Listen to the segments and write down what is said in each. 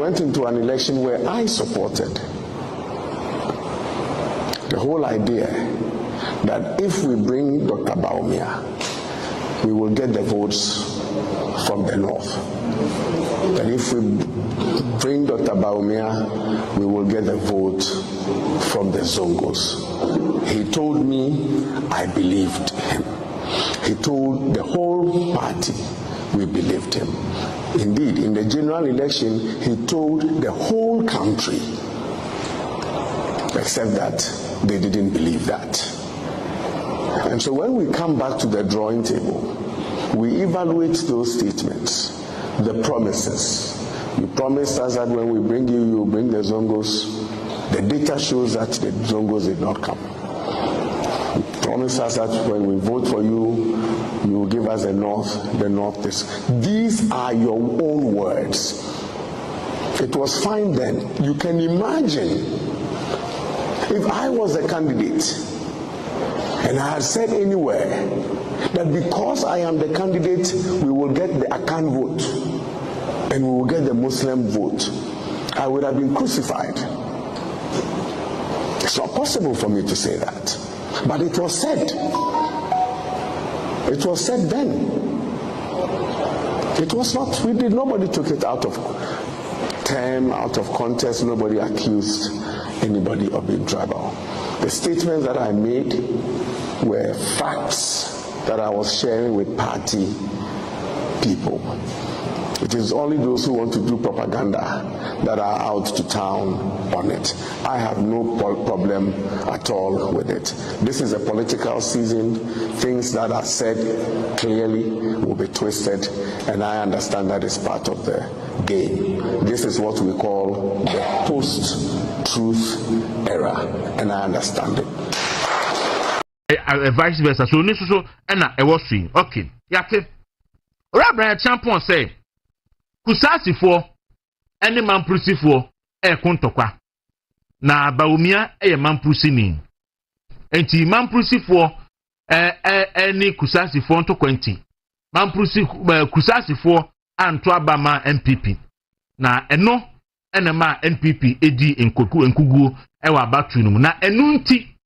went into an election where I supported the whole idea that if we bring Dr. Bawumia, we will get the votes from the north. That if we bring Dr. Bawumia, we will get the vote from the Zongos. He told me, I believed him. He told the whole party, we believed him. Indeed, in the general election, he told the whole country, except that they didn't believe that. And so when we come back to the drawing table, we evaluate those statements, the promises. You promised us that when we bring you, you will bring the Zongos. The data shows that the Zongos did not come. You promised us that when we vote for you, you will give us the north this. These are your own words. It was fine then. You can imagine if I was a candidate and I had said anywhere that because I am the candidate, we will get the Akan vote and we will get the Muslim vote, I would have been crucified. It's not possible for me to say that. But it was said. It was said then. It was not, nobody took it out of term, out of context. Nobody accused anybody of being tribal. The statements that I made were facts that I was sharing with party people. It is only those who want to do propaganda that are out to town on it. I have no problem at all with it. This is a political season. Things that are said clearly will be twisted, and I understand that is part of the game. This is what we call the post-truth era, and I understand it. Vice versa. So, and I was saying, okay, yate. Bryan champion say, kusasi for any man prusi for kontokwa na bawumia man prusi ni enti man prusi for any kusasi for to kwenti man prusi kusasi for anto abama MPP na eno enema NPP edi enkugu ewa abatu no na enu nti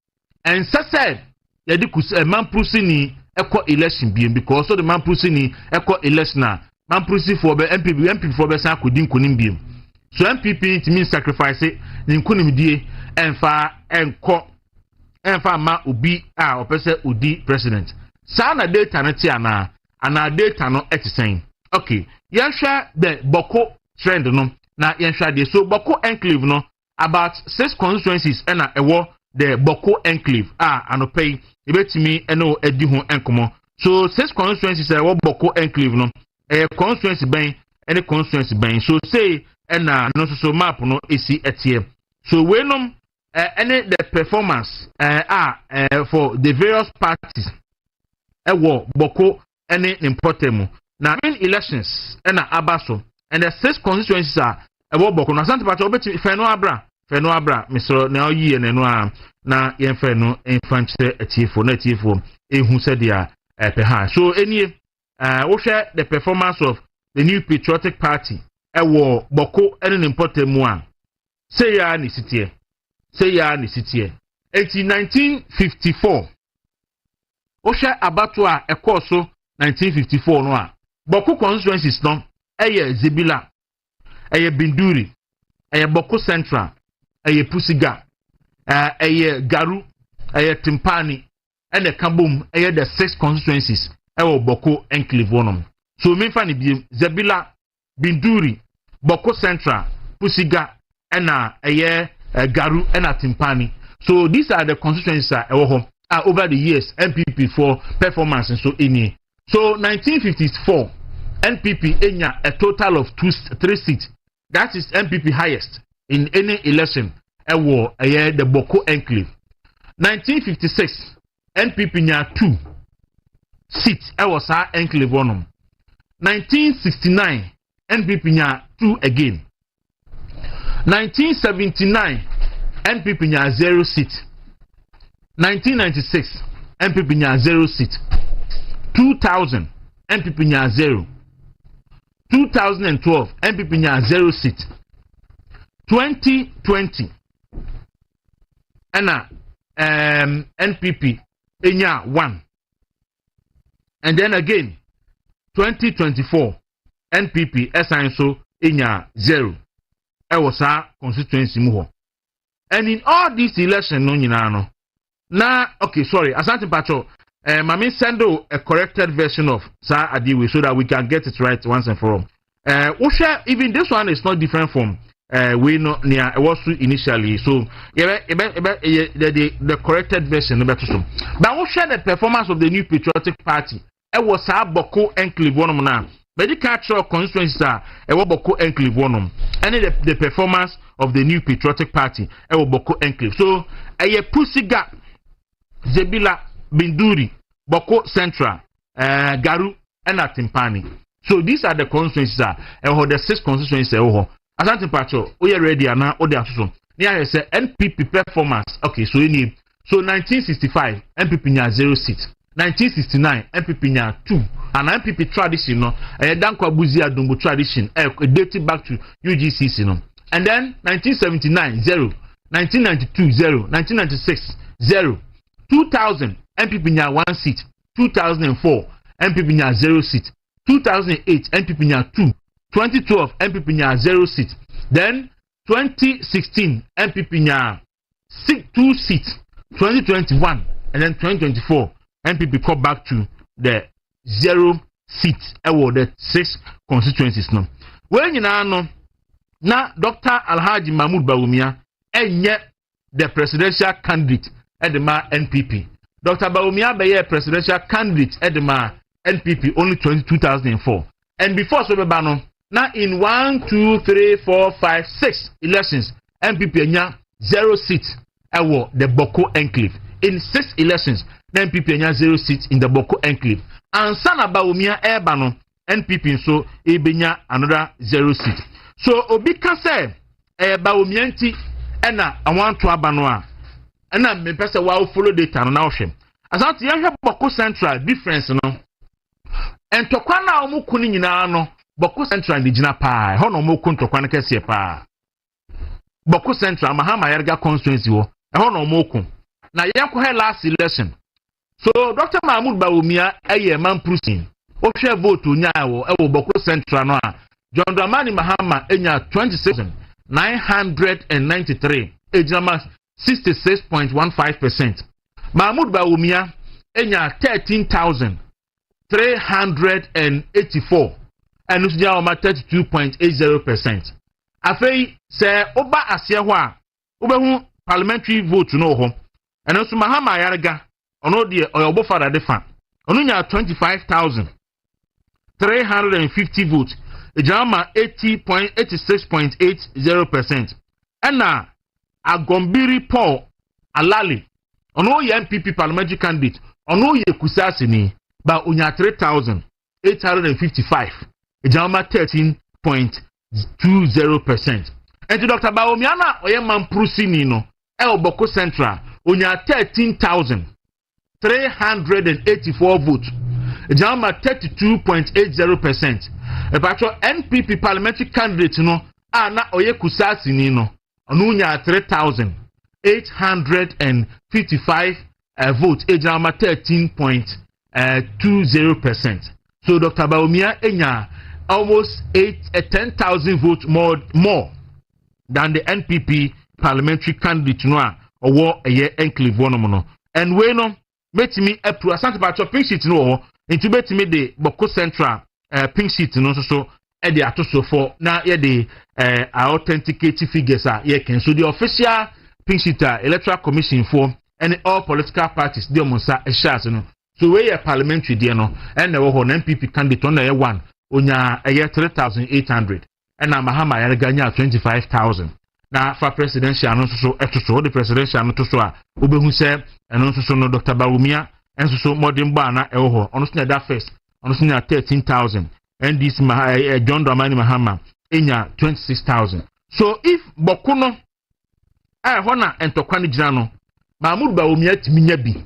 ensese yedi man prusi ni eko election bien because so the man prusi ni eko election na man prusi for MPP for be san akodi nkonim biem so MPP to mean sacrifice ni nkonim die enfa ma obi a opese odi president sa na data no ti ana data no etisen okay yehwa the boko trend no na yehwa de so boko enclave no about 6 constituencies na ewo the boko enclave anopay ebetimi eno edi ho enkomo so 6 constituencies ewo boko enclave no constituency ben any constituency ben so say na no so map no esi etie so we nom any the performance for the various parties ewo boko any important na in elections na abaso and the 6 constituencies are ewo boko na Asante party obeti feno abra misro na oyi ne no na yemfe no enfanche etiefo na etiefo ehu se dia peha so any we share the performance of the New Patriotic Party ewo boko any important one say ya ni sitie 1954 we share abato a ekoso 1954 no a boko constituencies no eye Zebila eye Binduri eye Boko Central eye Pusiga eye Garu eye Timpani and the Kabum eye the 6 constituencies ewo boko enclave wonom so me fa ni bi Zebila Binduri Boko Central Pusiga and eye Garu and Timpani so these are the constituencies ewo ho over the years NPP for performance and so any so 1954 NPP enya a total of 3 seats that is NPP highest in any election ewo the boko enclave 1956 NPP nya 2 seats ewo sa enclave wonom 1969 NPP nya 2 again 1979 NPP nya 0 seat 1996 NPP nya 0 seat 2000 NPP nya 0 2012 NPP nya 0 seat 2020 ena NPP enya 1, and then again 2024 NPP assign so enya 0 was our constituency mu ho. And in all these elections no nyina no na okay sorry asante pacho mami send a corrected version of Sir Adiwe so that we can get it right once and for all. Even this one is not different from we know near was initially, so the corrected version but we share the performance of the New Patriotic Party. It was Boko Enclave one now. But the cultural constituencies are Boko Enclave one, and the performance of the New Patriotic Party Boko Enclave. So a pussy gap Zebila Binduri Boko Central Garu and Atimpani. So these are the constituencies the 6 constituencies Asante Pacho, we are ready and now other so. Near say NPP performance. Okay, so you need 1965 NPP nya 0 seats. 1969 NPP nya 2. And NPP tradition no Dankwa Buzia Dumbu tradition dating back to UGCC no. And then 1979 0, 1992 0, 1996 0, 2000 NPP nya 1 seat, 2004 NPP nya 0 seat, 2008 NPP nya 2. 2012 MPP nya 0 seat. Then 2016 MPP nya 2 seats. 2021 and then 2024 MPP come back to the 0 seats. The 6 constituencies no. When you know na Dr. Alhaji Mahmoud Bawumia enye the presidential candidate at the NPP. Dr. Bawumia be presidential candidate at the NPP only 2004. And before so no now in 1, 2, 3, 4, 5, 6 elections, MPP enya 0 seats the Boko Enclave. In 6 elections, MPP enya 0 seats in the Boko Enclave. And Sana Bawumia Ebano, NPP so ebenya another 0 seat. So Obika say Bawumia nti ena I want to abanoa. Ena me pese wa follow data no na ohwe. Asante ye Boko Central difference no. Entokwa na omuku ni nyina no Boko Central di jina pa ho no omuku ntokwa na kese pa Boko Central Mahama Yarga constituency wo ho no omuku na yenko he last election. So Dr. Mahmoud Bawumia eye man prusin o hwe vote onya wo Boko Central no a John Dramani Mahama enya 26,993 ejama 66.15%. Mahmoud Bawumia enya 13,384 and usja oma 32.80%. Afei se oba asie ho a obehu parliamentary vote no ho and also Mahama Yarga ono de oyobo fada defa ono nya 25,350 votes ejama 80.86.80%. And Agombiri Paul Alali ono ye MPP parliamentary candidate ono ye kusasi ni ba unya 3,855 ejama 13.20%. And to Dr. Bawumia oye mamprusi no Boko Central unya 13,384 votes ejama 32.80%. Epacho NPP parliamentary candidate no na oye kusasi ni no ono unya 3,855 votes ejama 13.20%. So Dr. Bawumia enya almost 10,000 votes more than the NPP parliamentary candidate no or a year enclave one no. And we no metimi epru asante pa pink sheet no into betimi the Boko Central pink sheet no so e dey atoso for na ye dey authenticate figures ye can so the official pink sheet electoral commission for and all political parties dey monsa e shares no. So we are parliamentary there no and the NPP candidate on the one onya 3,800 and na Mahama Yarga nya 25,000. Na for presidential no so eto the presidential no to so a obehu se eno so no Dr. Bawumia enso so modern ba na ewo ono so that first ono so nya 13,000 and this John Dramani Mahama enya 26,000. So if bokuno hona entokwa ni gina no Mahmoud Bawumia timinya bi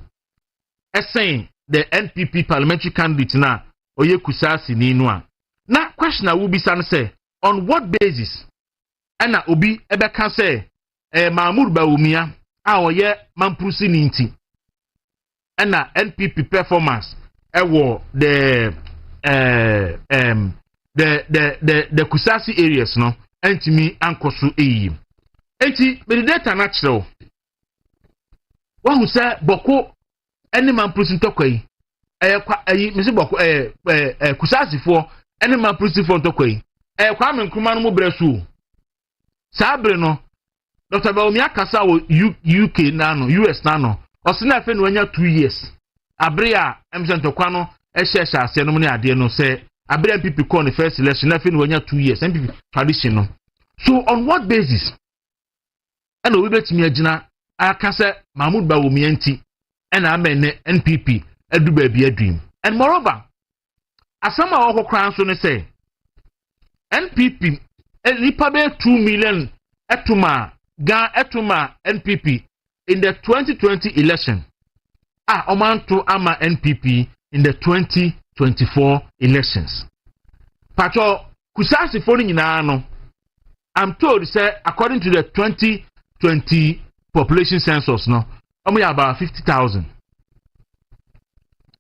saying the NPP parliamentary candidate na oye kusasi ni no a na question will be say on what basis ana obi ebeka say Mahmoud Bawumia a oye Mamprusi ninti ana NPP performance ewo the Kusasi areas no entimi ankoso eyi enti be the data natural wa hu say boko ene Mamprusi ntokwa yi mesi boko Kusasi fo ene Mamprusi fo ntokwa yi kwa menkruma no mo bresu sabre no Dr. Bawumia kasa wo UK na no US na no osina afi no anya 2 years abre a ntokwa no ehye ase no ne ade no say abre MPP call the first election afi no anya 2 years MPP tradition no so on what basis and we betimi agina aka say Mahmoud Bawumia nti na amene NPP adu ba bi adwim and moreover asama wo kokran so ne say NPP nipa be 2 million etuma NPP in the 2020 election omanto ama NPP in the 2024 elections pacho Kusasi fo nyina no I'm told say according to the 2020 population census no omo about 50,000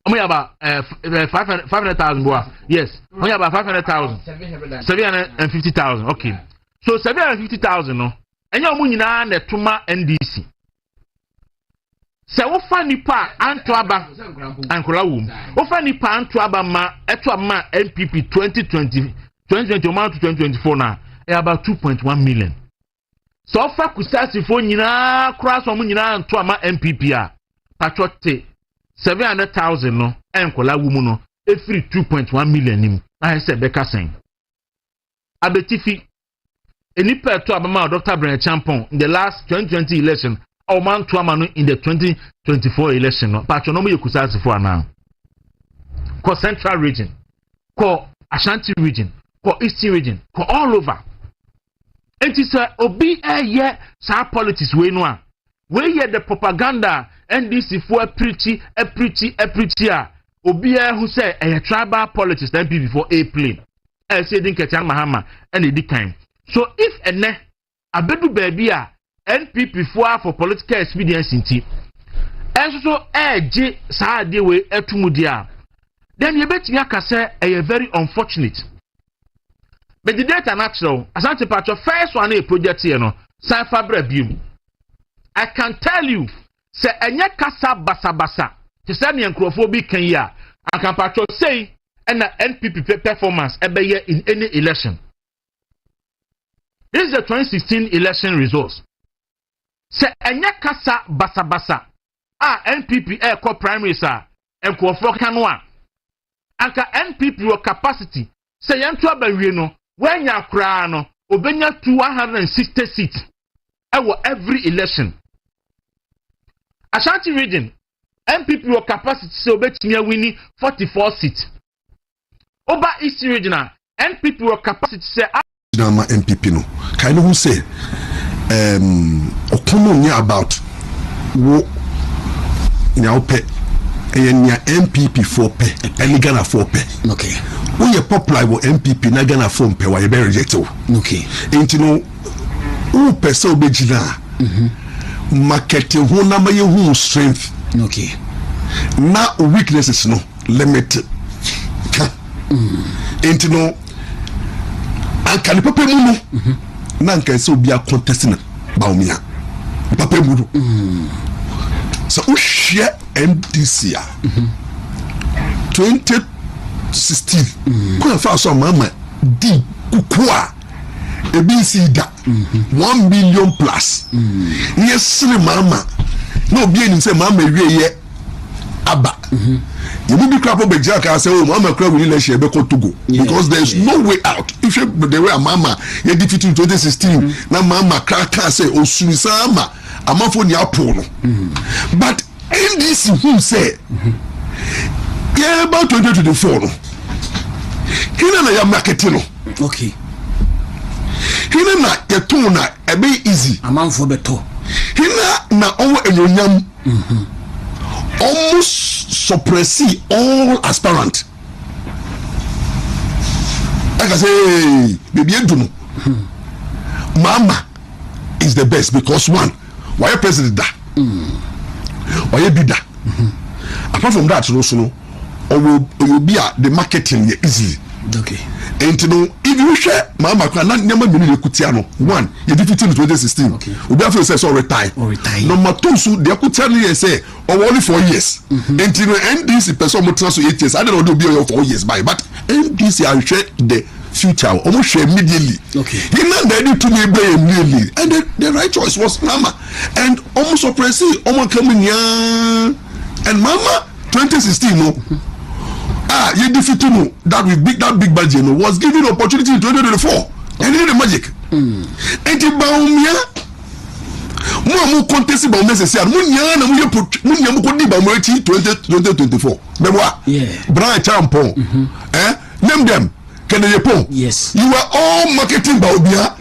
omo about 500,000 boy yes omo about 500,000 750,000 okay so 750,000 no enya omo nyina na tuma NDC se wo fa nipa anto aba ankola wom wo fa nipa anto aba ma eto ama NPP 2020 to 2024 na about 2.1 million so fa Kusasi fo nyina kura so mo nyina anto ama NPP a pachote 700,000 no enkola wom no efiri 2.1 million nim na se beka sen abetifi enipa eto aba ma Dr. Bryan Champon in the last 2020 election or man to amano in the 2024 election no pacho no mo Kusasi fo ana ko central region ko Ashanti region ko eastern region ko all over enti say obi eye sa politics we no a we hear the propaganda NDC fo preach a obi hu say tribal politics then before a plane say din ketan Mahama and edi kan so if ene abedu baby a NPP for political expedience nti enso eje sa ade we etumudi a then you bet me aka say very unfortunate but the data natural asante patcho first one a project here no san fabra bium I can tell you say enye kasa basa to say me nkrofo bi kan ya aka patcho say and NPP performance ebeye in any election. This is the 2016 election results. Se enye kasa basa NPP ko primaries nkrofo kanwa aka NPP your capacity say yanto abawie no when ya kra no obenya 160 seats every election. Ashanti region NPP your capacity say obetimi wini 44 seats. Oba East region NPP your capacity say Nama MPP no kind of who say okomo about wo nyaope enya MPP 4 pe and Ghana 4 pe okay we are popular with MPP na Ghana 4 pe why be reject okay enti no who person obejina market ho na ma ye strength okay na weaknesses no limited enti no anka ni papa mu no na anka se obi a contest na Bawumia papa mu so o share NDC 2016 ko fa so mama di kukua ebisi da 1 million plus yes mama no obi eni se mama wie ye aba you will be crap up Jack and say, oh, Mama crap will let you be Togo because there's no way out. If you the way Mama you defeated in 2016, now Mama crack can say, oh, Sunisama, I'm not for the Apollo. But NDC who say, yeah, about 2024, here na ya marketing. Okay. Here na ya tona a be easy. A man for beto. Here na owo enyonyam. Almost suppress all aspirant. Like I say, baby, Mahama is the best because one, why president da? Why be da? Apart from that, also, or will be the marketing easily. Okay. And you know, if you share Mahama, never been in Kutiano. One, you defeated in 2016. Okay. We therefore say so retire. Number two, so the Kutiano say only 4 years. And you know, NDC person will transfer 8 years. I don't know do be 4 years by, but NDC I share the future almost share immediately. Okay. He not ready to be immediately, and the right choice was Mahama, and almost oppressive, almost coming young, and Mahama 2016 no. You defeated no that big budget no was given opportunity in 2024 and did the magic. And the bawumia mo contest bawumia say mo nya na mo ko di bawumia 2024 mewa bryan champon name them can they pon. Yes, you are all marketing bawumia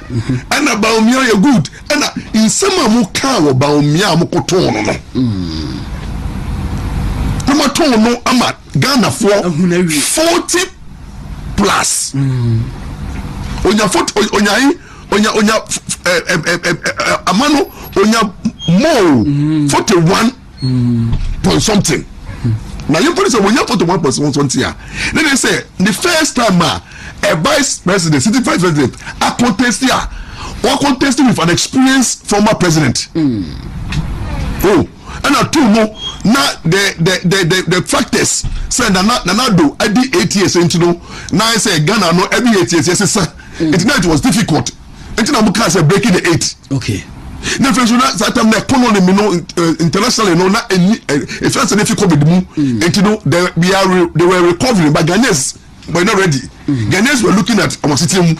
and bawumia you good and in some mo kan wo bawumia mo ko ton no no ama Ghana for 40 plus. Onya 40 onya amano onya more 41 point something. Now you put say when you 41 point something here. Then they say the first time a vice president, city vice president, a contest here, or contesting with an experienced former president. Oh. And I too know now the factors say Nana do every 8 years into no now I say Ghana no every 8 years yes sir it was difficult until I can say breaking the 8. Okay. Now first that time the economy no internationally no na if that's difficult with them until no they were recovering but Ghanaians were not ready. Ghanaians were looking at our system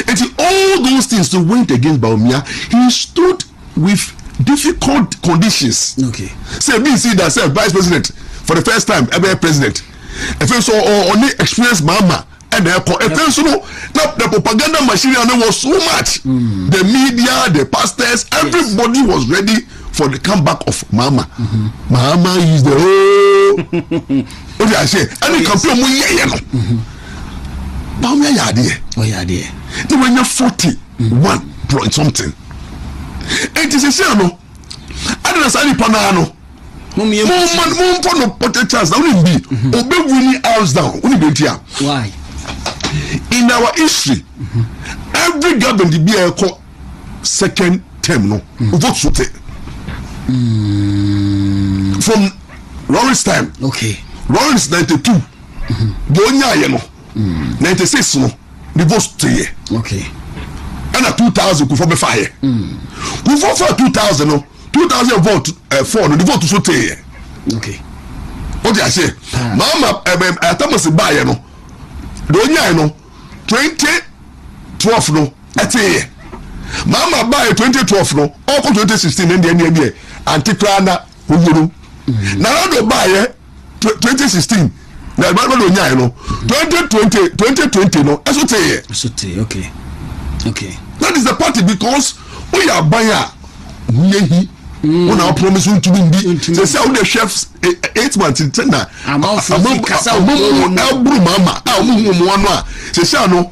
until all those things to went against Bawumia. He stood with difficult conditions. Okay. Say BC that said vice president for the first time ever president. If so only experienced Mahama and the propaganda machinery was so much. The media, the pastors, everybody was ready for the comeback of Mahama. Mahama is the what do I say? And the campaign Bawumia yadi. Oh yeah, dear. They were 41 point something. And it is a no. I don't know panano. No potentials that will be obey winning hours down. Why? In our history, every government be a second term no vote sote. From Lawrence time. Okay. Lawrence 92. Gonya no. 96 no. The vote sote. Okay. And a 2000 could form a fire. We vote for 2000 no. 2000 vote for no the vote to sote. Okay. What did I say? Mahama Thomas Baye no. Donya no 2012 no at a Mahama Baye 2012 no all 2016 and the NBA anti-crana Ujuru. Now do Baye 2016 na Donya no 2020 no Sote. Okay. Okay. That is the party because we are buyer. When our promise to be they say all the chefs 8 months in Tena. Mama, they say no,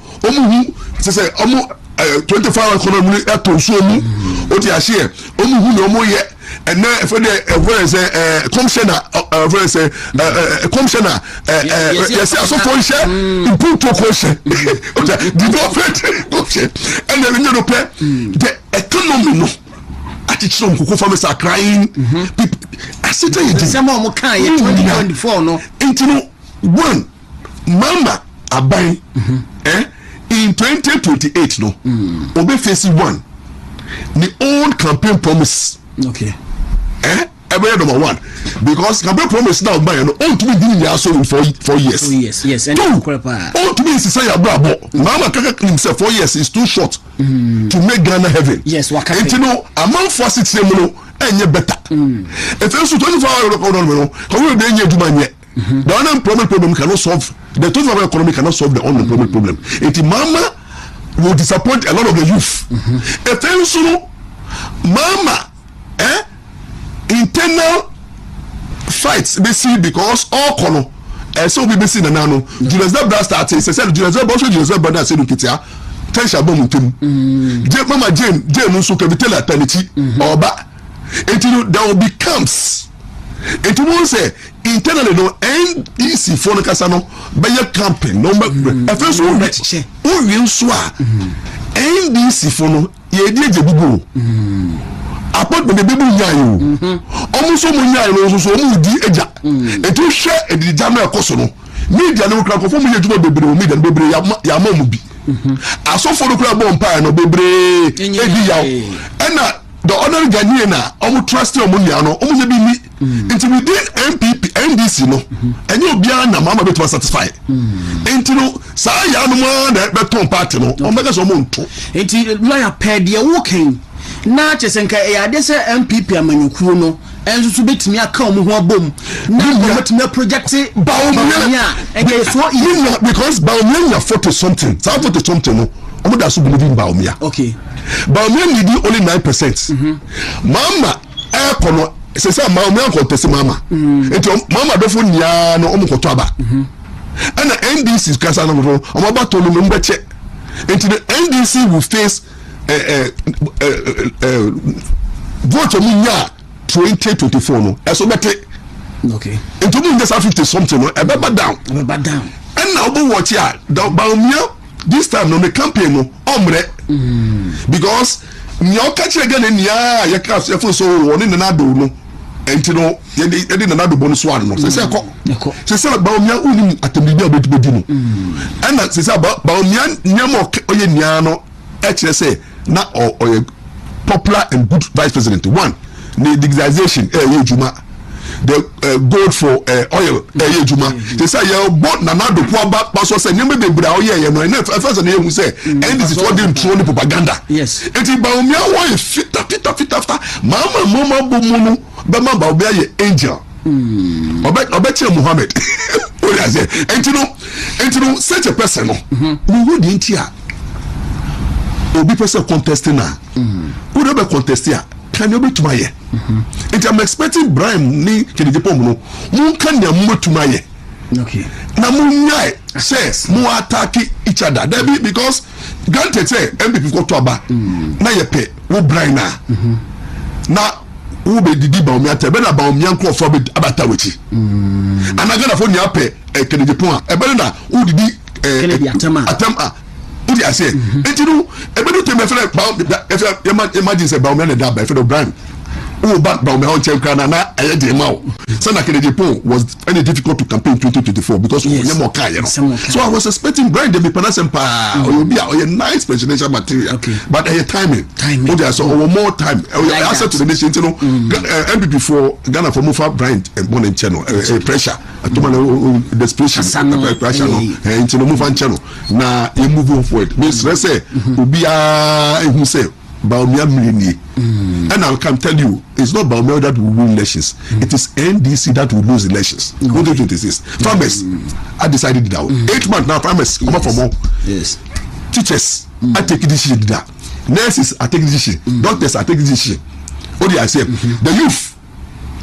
they say 25 economy at Tosumu, what you share, no yet. And then for the commissioner, commissioner, yes, so for share, improve to question, development question, and then you know, the economy no. Attitude who farmers are crying. People, I said, some more kind 2024 no. And you know, one Mama Abai, in 2028 no, Obe facing one. The old campaign promise. Okay. Every number one. Because campaign promise now by no own to be doing your soul in 4 years. 4 years, yes. And own to be say bravo. Mama Kaka himself 4 years is too short to make Ghana heaven. Yes, what and you know, among forces say no, and you better. If it's 24 hours economy, how will they do man yet? The unemployment problem cannot solve the total economy cannot solve the unemployment problem. It Mama will disappoint a lot of the youth. If it's Mama, internal fights they see because all color so we see the nano Judicial blast started say Judicial brother say Kitia tension bomb team mama Jane nso ka bitela ataniti oba until there will be camps it won't say internally no NDC for no kasa no be campaign no first o wi nso a NDC for no ye die jebugo apart from the baby nyayo almost so nyayo no so mu di eja etu hwe edija na ekoso no media no kra ko fo mu yejuma bebre o media bebre ya ma mu bi aso for no kra bompa no bebre edi yaw ena the other Ghanaian na omu trust omu nia no omu se bi ni nti within MPP NDC no enye obia na mama beto satisfy nti no sa ya no mo na beton party no omega so mo nto nti lawyer paid ye working na chesenka e ade se MPP amanyukuo no enso so betimi aka omu ho abom na betimi project bawumia ege so because bawumia 40 something so 40 something no omu da so believe in bawumia okay bawumia need only 9%. Mama kono se say bawumia contest mama enti mama dofo nia no omu koto aba and the NDC kasa no ro omu aba to no mbeche enti the NDC will face vote munya 2024 no eso bete okay into mu just 50 something no e be down and now obo watch ya bawumia this time no the campaign no omre because nyo catch again nia ya ka so woni na do no enti no ye na do bonus one no se se bawumia uni atembi abetubedi no and se se bawumia nyamo oye nia no e kire say na or popular and good vice president. One, the digitization juma, the gold for oil juma. They say you bought Nana do Kwaba paso say name be bra oye no na first na you say and this is what they throw propaganda. Yes. Enti bawumia won fit after mama bomunu be ma bawumia ye angel. Obeche Muhammad. What I say? Enti no such a person no. We would intia obi person contesting na who don't be contesting can you be to my year and I'm expecting Brian ni Kennedy Pom no mun kan ya mu to my year okay na mun nyai says mu attack each other that be because granted say MPP go to aba na ye pe wo Brian na wo be didi ba omi ate be na ba omi anko for be abata wechi anagana for nya pe Kennedy Pom e be na wo didi Kennedy atama Udi ase entiru ebedu te me fele imagine say Bawumia na da ba fele Brian who back Bawumia on Akyenkwaa Nana aye de ma o so na Kennedy Pong was very difficult to campaign 2024 because we more kai you know so I was expecting Brian to be panasempa or be a nice presidential material but timing Udi so more time answer to the nation you know MPP for Ghana for move Brian and born channel pressure desperation pressure no and to move on channel na you move forward means let's say obi who say Bawumia mini and I can tell you it's not Bawumia that will win elections it is NDC that will lose elections 2026 farmers I decided that 8 months now farmers come up for more teachers I take decision that nurses I take decision doctors I take decision what do I say the youth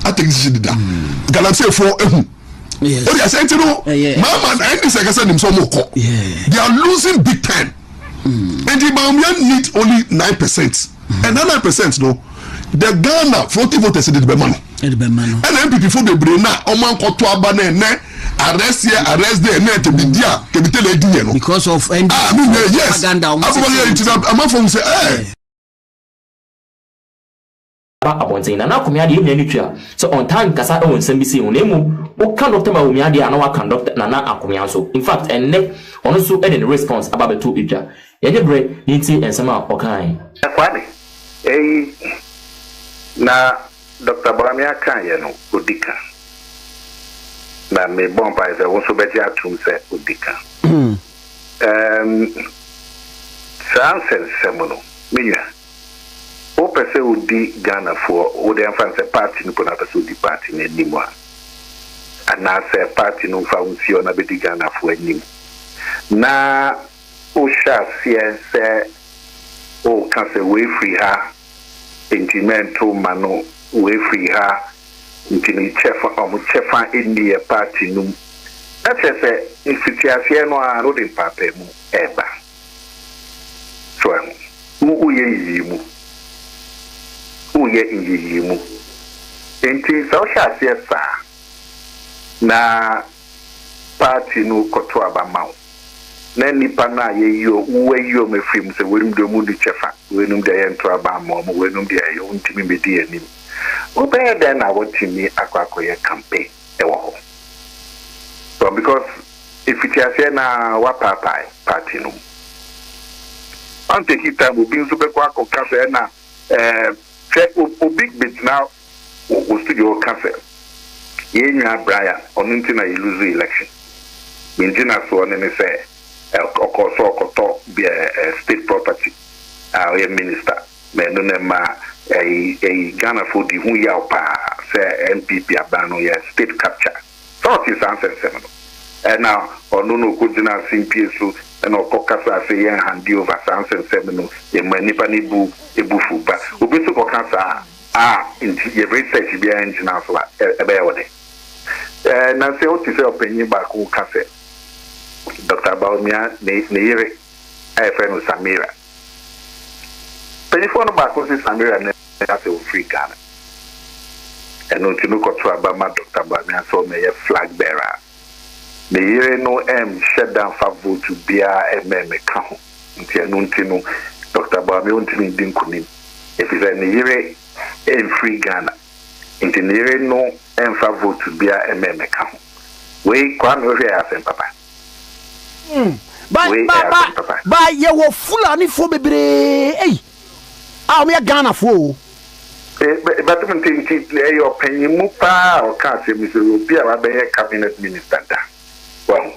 I take decision that Galamsey for yes. What I say to know, Mama and this I said him so more. They are losing big time. And the Bawumia need only 9%. And that 9% no, the Ghana 40 voters did the money. And MPP for the brain now, Oman Kotwa Bane, arrest here, arrest there, to be there, can be tell you because of yes. I'm from say, hey. Appointing and now come here the so on time kasa on sembisi onemu o kan doctor Bawumia dia na wa kan doctor Nana Akyenkwaa so in fact enne ono so e the response about to ija ye bre nti ensema okan kwani na Dr. Bawumia kan ye no odika na me bomba is also better atum se odika sansen semono minya o pese odi Ghana for o de fancy party no na pese odi party na nimwa ana se party no fa unsi na be di Ghana for anim na o sha se o kan se we free ha intimento mano we free ha intini chefa India party no that say if it no a no de papa mu eba so who ye yimu enti so sha se sa na party no koto abama na nipa na ye yo me film se wenum de mu di chefa wenum de ento abama mo wenum de ayo ntimi bedi anim obey then na wotimi akwakoye campaign ewo so because if it is na wa party no ante kita mo bin so be kwa ko cafe na o big bit now o studio cafe ye nwa bryan onunti na lose election minjina so on ne say okoto be state property our minister me no na ma Ghana for the hu ya pa say MPP abano ya state capture so it is answer seven and now no ko dina CPS so and okokasa say yan hand over answer seven no e manipa ni bu ebufu ba obi so kokasa inti ye research bi engine so ebe ya wode na say o ti say opinion ba ko kafe Dr. Bawumia ne yere ai friend Samira telephone ba ko si Samira ne ase o free Ghana eno ti no ko to abama Dr. Bawumia so me ye flag bearer ne yere no shut down for vote to bia ememe ka ho nti eno nti no Dr. Bawumia ontimi din kunim if is ne yere free Ghana nti ne yere no for vote to bia ememe ka ho we kwa no hwe asen papa Ba ye wo fulani fo bebre me Ghana fo but your opinion mu pa o ka se mi so obi a wa be cabinet minister da well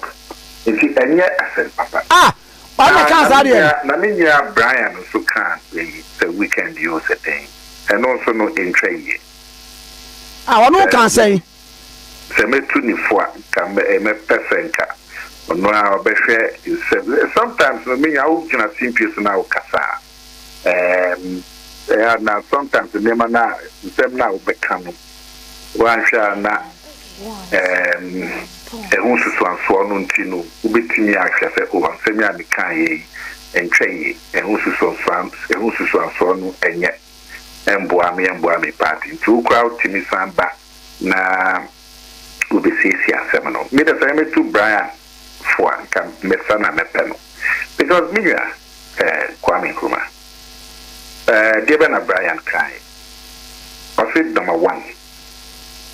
nti enye asen papa na ka sa de na me nya bryan so kan the weekend you say thing and also no entry no kan say se me tu ni fo ka me pesenka no abehwe sometimes no me ya u gina simple na o kasa na sometimes the name na sem na obeka no wan hwa na susu anso no ntino ubetimi ahwa se o ansem ya mekan ye entwe susu anso no enye emboa me party to crowd timi samba na ubesisi asem no me da say to bryan for can mesana mepeno because me Kwame Nkrumah given a Bryan cry. Number 1,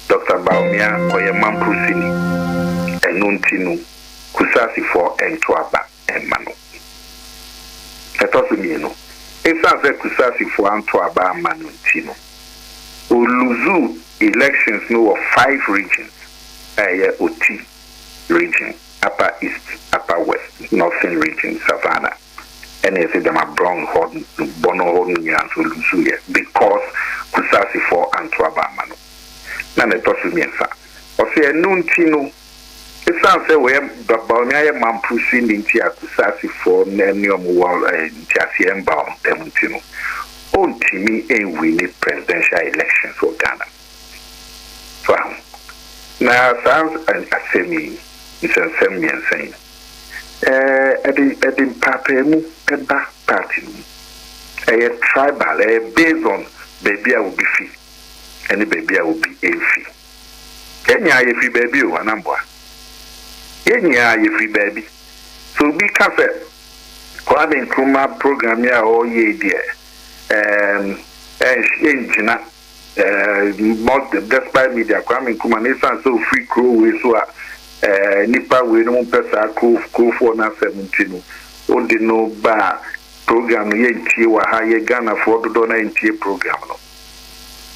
Dr. Bawumia or your man Pusini and Nuntinu Kusasi for Akyenkwaa and Mano. That also mean no. If I say Kusasi for Akyenkwaa and Manuntino, Uluzu elections no of 5 regions, OT region, Upper East, Upper West, Northern region, Savannah. And they say them are brown horn, bono horn, and so because Kusasi for Akyenkwaa Mano. Now they talk to me, sir. Or say, Nuntino, it sounds like we're Bawumia man pushing into Kusasi for Nenium Wall and Tiasian Bound, Demontino. On Timmy ain't winning presidential elections for Ghana. So now sounds and assembly is a semi and saying. Edin Papemu Peba Party. A tribal, based on baby I will be free. Any baby I will be a free. Kenya if you baby or number. Kenya if you baby. So be careful. Kwame Nkrumah program ya all ye dear. Engina despite media Kwame Nkrumah nesan so free crew we so nipa we no pesa crew for na 17 o di no ba program ye ntie wa ha ye Ghana for do na ntie program no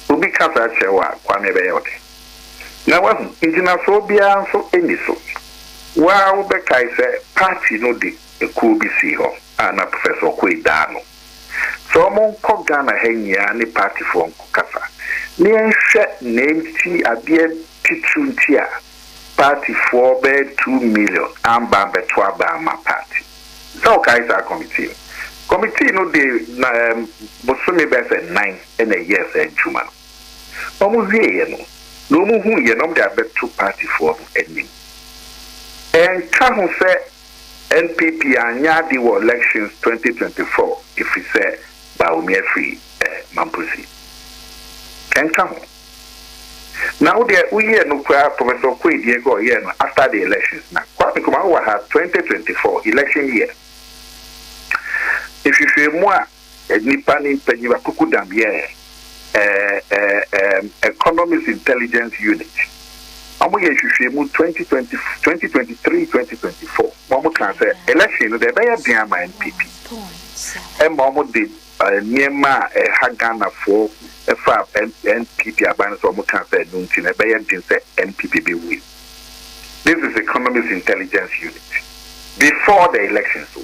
obi kasa chewa Kwame be yote na wa engina so bia so eni so wa wo be kai se party no di eku bi si ho ana professor Kwedano so mo ko Ghana henya ni party for kasa ni enhwe nenti abia tituntia party for be 2 million amba be to abama party so kaisa committee no dey na bosome be say 9 and a year say juma no mo vie no mo hu ye no dey be to party for ending and ka ho say NPP anya the elections 2024 if we say bawumia free mampusi can come. Now we hear no Professor Kwe Diego after the elections. Now, Kwame Nkrumah had 2024 election year. If you feel more, Nipani Penyiwa Kukudam Economist Intelligence Unit. I'm going to show you 2023, 2024. Mamu can say election. They be a diama NPP. And Mamu did Niema Hagana for a fab NPP abandon. So Mamu can say Nuntin. They be a NPP be win. This is Economist Intelligence Unit. Before the election, so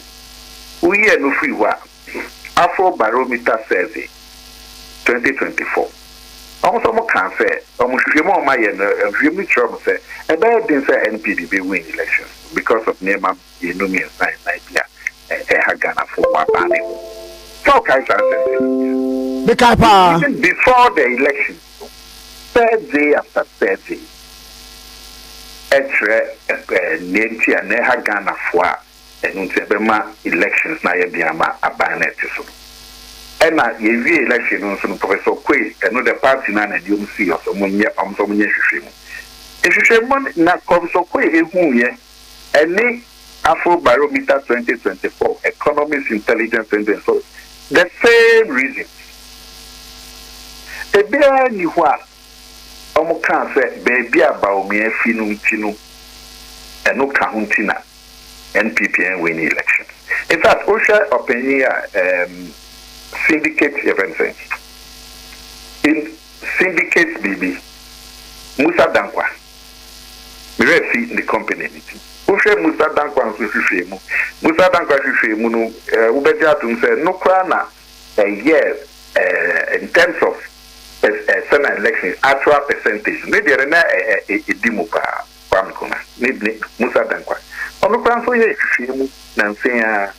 we are no free war. Afro Barometer survey 2024. Also, I can say, almost more my really trouble say, a bad thing say NPP be win elections because of Nema Yenumian science idea, Hagana for Wabani. So, even before the election, third day after third day, Nenti and Hagana for and Untebema elections na Yabiama Abanet. And yevi election on some Professor Kwe and the party na and you see or someone Shushimu. If Shushimu na Professor Kwe any Afro Barometer 2024 Economist Intelligence 2024 the same reason. A bear ni wa can say baby bawumia finum tinu and no countina NPP and win elections. In fact, Osha opinion syndicate events in syndicate BB Musa Dankwa we see the company meeting Musa Dankwa Musa Dankwa no ubeja to say no krana a year in terms of Senate election actual percentage maybe a demo pa kwamkona maybe Musa Dankwa ono kran so ye hwehwemu na nsen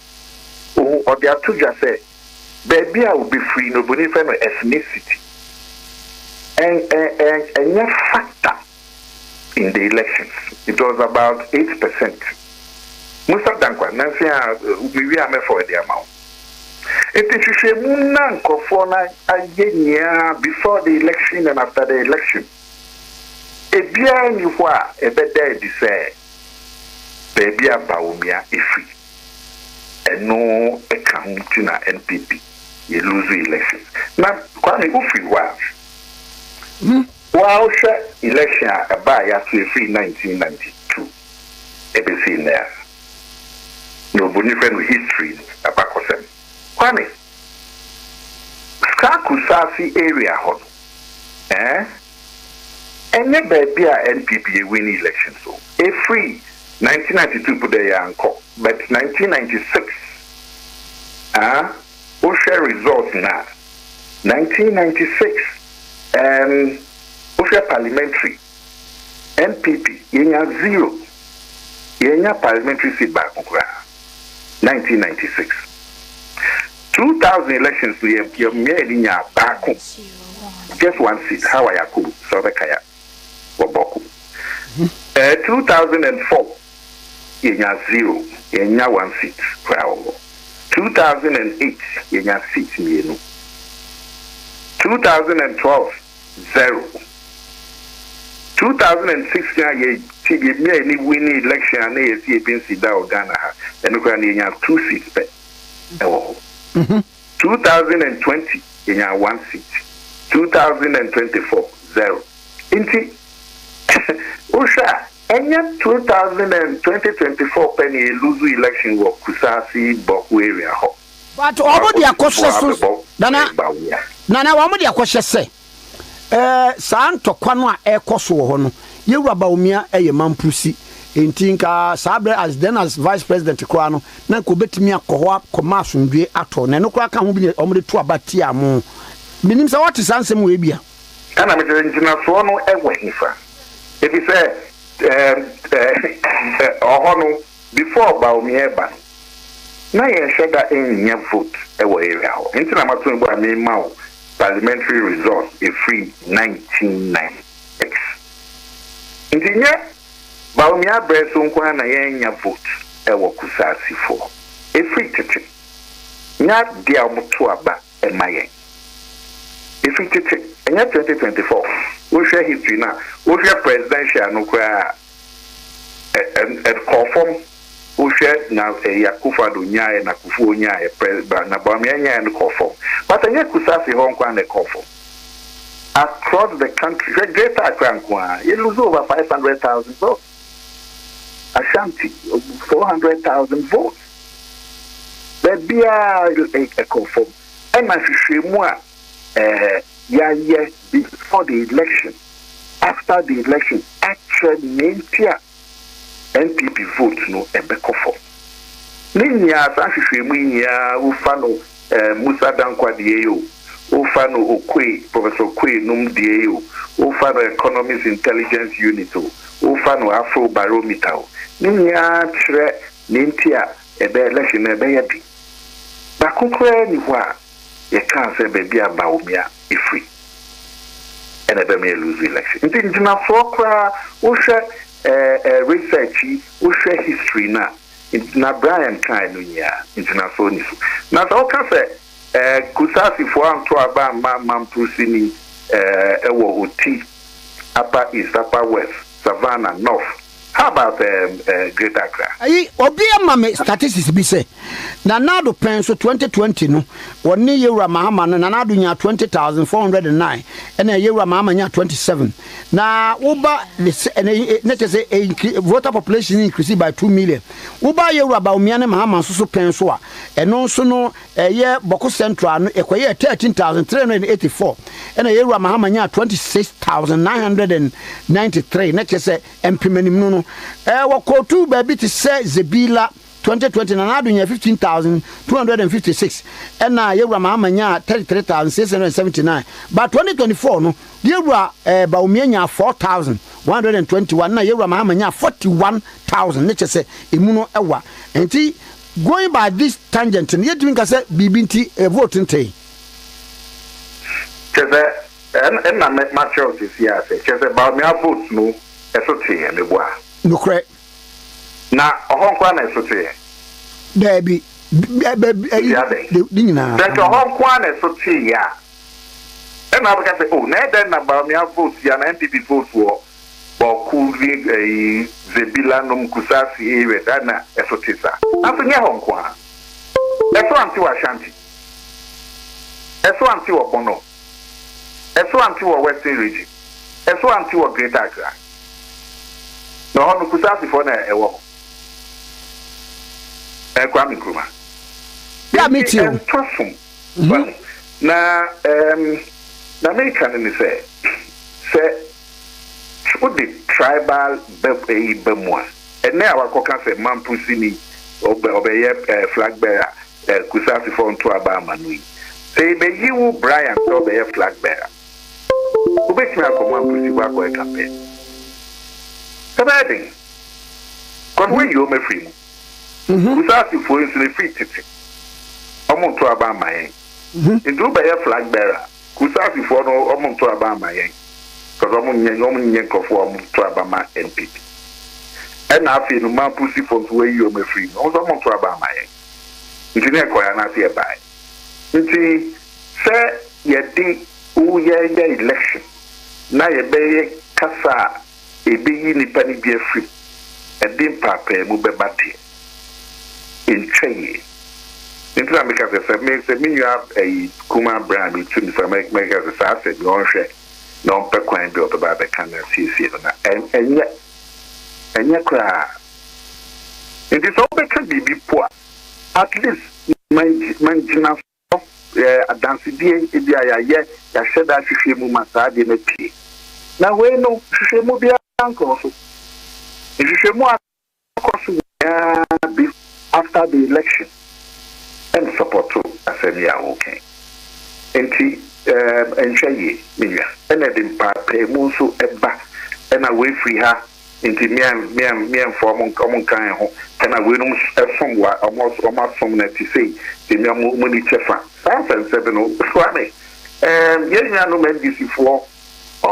o de atoja say baby I will be free no boni for ethnicity and a factor in the elections. It was about 8%. Musa Dankwa Nancy we are for the amount. It is a munan kofona agenya before the election and after the election. A bia ni wa e bede di say baby bawumia ifi no account na NPP. You lose the elections. Now, Kwame Ufi Wow, election about free 1992. ABC in there. No bonifen with history about Kosem. Kwame Skakusasi area hon. And the baby NPP win election so. A free 1992 put the anchor, but 1996 Osha results now. 1996 Osha parliamentary NPP yenya 0 yenya parliamentary seat back 1996 2000 elections we yenya back just one seat how Yakubu Sobekaya Waboku 2004 yenya 0 yenya 1 seat 2008 yenya seat mienu 2012 0 2016 ye me any winning election and ye see been sit down Ghana and yenya 2 seats 2020 yenya 1 seat 2024 0 inti Osha Enya 2024 penny lose election work kusasi boku area ho. But omodi akosese nana omodi akosese saa ntokwa no a ekoso wo ho no yewura bawumia eye mampusi entinka sabre as then as vice president kwa no na ko betimi akoho akoma asundwe ato na no kwa ka ho bi omode to abati amu minim sa what sansem we bia ana me ntina so no ewe hifa if you say before bawumia ba na ye shega enya vote ewe area ho ntina mato ngba me ma parliamentary results a free 1996 ntinya bawumia breso nkwa na ye enya vote ewo kusasi for every tete nya dia omoto aba emaye every tete enya 2024 we share history na we share presidential no kwa and conform we share na Yakufa do nyae na Kufu nyae president na bawumia nyae no conform but enya kusasi ho nkwa na conform across the country greater Akyenkwaa you lose over 500,000 votes Ashanti 400,000 votes. There be a conform. And as before the election, after the election, actually name NPP vote no a conform. Ninya Sanshishemu Ufano Musa Dankwa Dieo, Ufano Okwe, Professor Okwe Num Dieo, Ufano Economist Intelligence Unit, Ufano Afro Barometer. Ninya tre nintia ebe election ebe yedi bakukwe ni hwa ye kan se bebi bawumia ifri and ebe me lose election ntina for kra wo hwe research wo hwe history na bryan kan no nya ntina so ni so na so ka se kusasi fo anto aba mampusi ni ewo oti upper east upper west savannah north. How about Great Accra? Obia mame statistics be say Nana do penso 2020 no one year Mahama Nana do nya 20,409 and a year Mahama nya 27 na uba let us say voter population increased by 2 million uba year bawumia Mahama so penso a eno so no year Boko Central no ekoye 13,384 and a year Mahama nya 26,993 let us say empimeni no wakotu baby to say Zebila 2020 na adunya 15,256 and na yewra Mahama nya 33,679 but 2024 no yewra bawumia nya 4,121 na yewra Mahama nya 41,000 nature say imuno ewa enti going by this tangent you think say bibinti vote nte cheze en na maturity sia say cheze bawumia vote no esote emebwa no correct na ohonkwa na esote Debbie, Dina. That Akyenkwaa na esote ya. And I can say, oh, then about me vote ya na NPP vote for Bokuzi Zebila num kusasi ewe na esote sa. Aso nye Akyenkwaa. Eso anti wa Ashanti. Eso anti wa Bono. Eso anti wa Western Region. Eso anti wa Greater Accra. No hono kusasi for na ewo. Kwame Nkrumah. Yeah, me too. Well, na American ni say what the tribal bemwa. And now I can say mampusi ni obeye flag bearer kusasi for nto aba manui. Say be you Bryan so be flag bearer. Ubetimi akoma mampusi kwa kwa campaign. Sabading. Kon we you me free. Kusasi for instance free titi. Omuntu aba mayen. Ndu be flag bearer. Kusasi for no omuntu aba mayen. Cuz omunye nkofo omuntu aba ma NPP. And na afi no man pussy for we you me free. Omuntu aba mayen. Nti ne koya na afi e bai. Nti se ye di u ye election. Na ye be kasa ebi yi nipa ni bi free. E di papa mu be bate. In Cheye. Into America, say me you have a Kuma brand between the America as a said, no share, no pequine built about the cancer, and yet, cry. It is all because be poor. At least, managing a dancing day, if you are yet, I said that she move my side in a tea. Now, we know she move your uncle. If she more after the election and support to Assemia okay. Enti encheye minya and the pay musu eba and away free her into me and form common kind ho and I will somewhat almost from that to say the money chefa. 7 swami. Yenya no men this for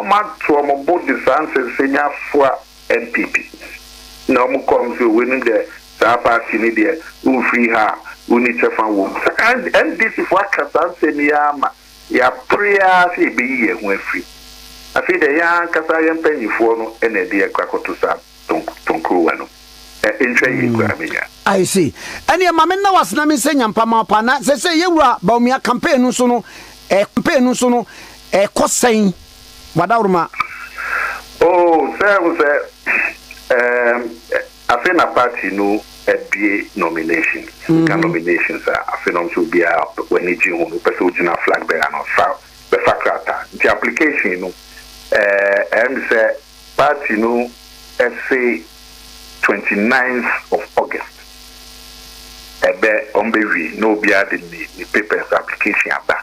my both the answers senior for NPP. No more comes to winning the Sa party ni de free her uni chefan wo. And this is what Kasan Seniama ya prayer say be ye when free. I feel the young Kasa yan penny for no and a dear Krakotusa Tonkuano. I see. And your mamma was naming saying Pamapana, say you were Bawumia campaign no sono, a campaign no sono, a cost saying, Wadaurma. Oh, sir, was I think a party no FBA nominations. Nominations are I think to be out when it's you who person flag bearer no the facrata. The application, you know, and say party no say 29th of August. Ebe ombewi no be added the papers application aba.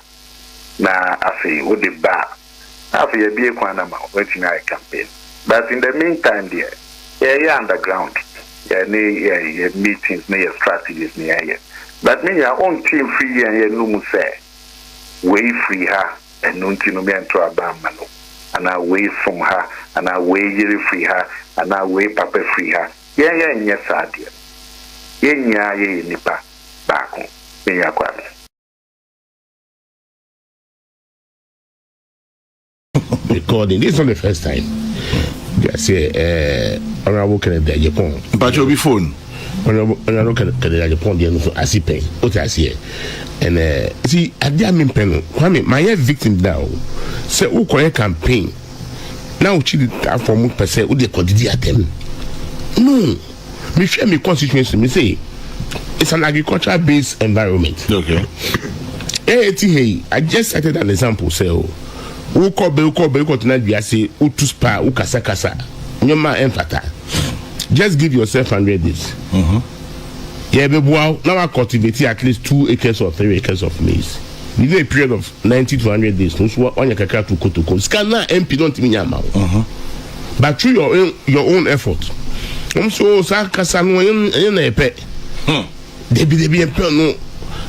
Na afi wo de ba. Afi ye be kwana ma wetin I campaign. But in the meantime there, yeah underground. Yeah meetings, yeah strategies yeah. But me your own team free and no mu say way free her and no ntino me ento abamba no. And I way from her and I way yiri free her and I way papa free her. Yeah, yes, I did. Yeah, nipa back home. Recording. This is not the first time. I say, Honorable Kennedy Japan. But you'll be phone. Honorable Kennedy Japan, I see pain. What I see. And see, I didn't pen. My victim now. Say, who campaign? Now, she did for more per se, who they could attempt. No, me share my constituency. Me say it's an agricultural-based environment. Okay. Hey, I just cited an example. Say, who call tonight? We say, who to spa, who kasa. Nyoma empata. Just give yourself 100 days. Yeah, but wow, now I cultivate at least 2 acres or 3 acres of maize. Within a period of 90 to 100 days, no one you can to go. Scanner MP don't mean your mouth. But through your own effort. So kasa no yen na epe they be epe no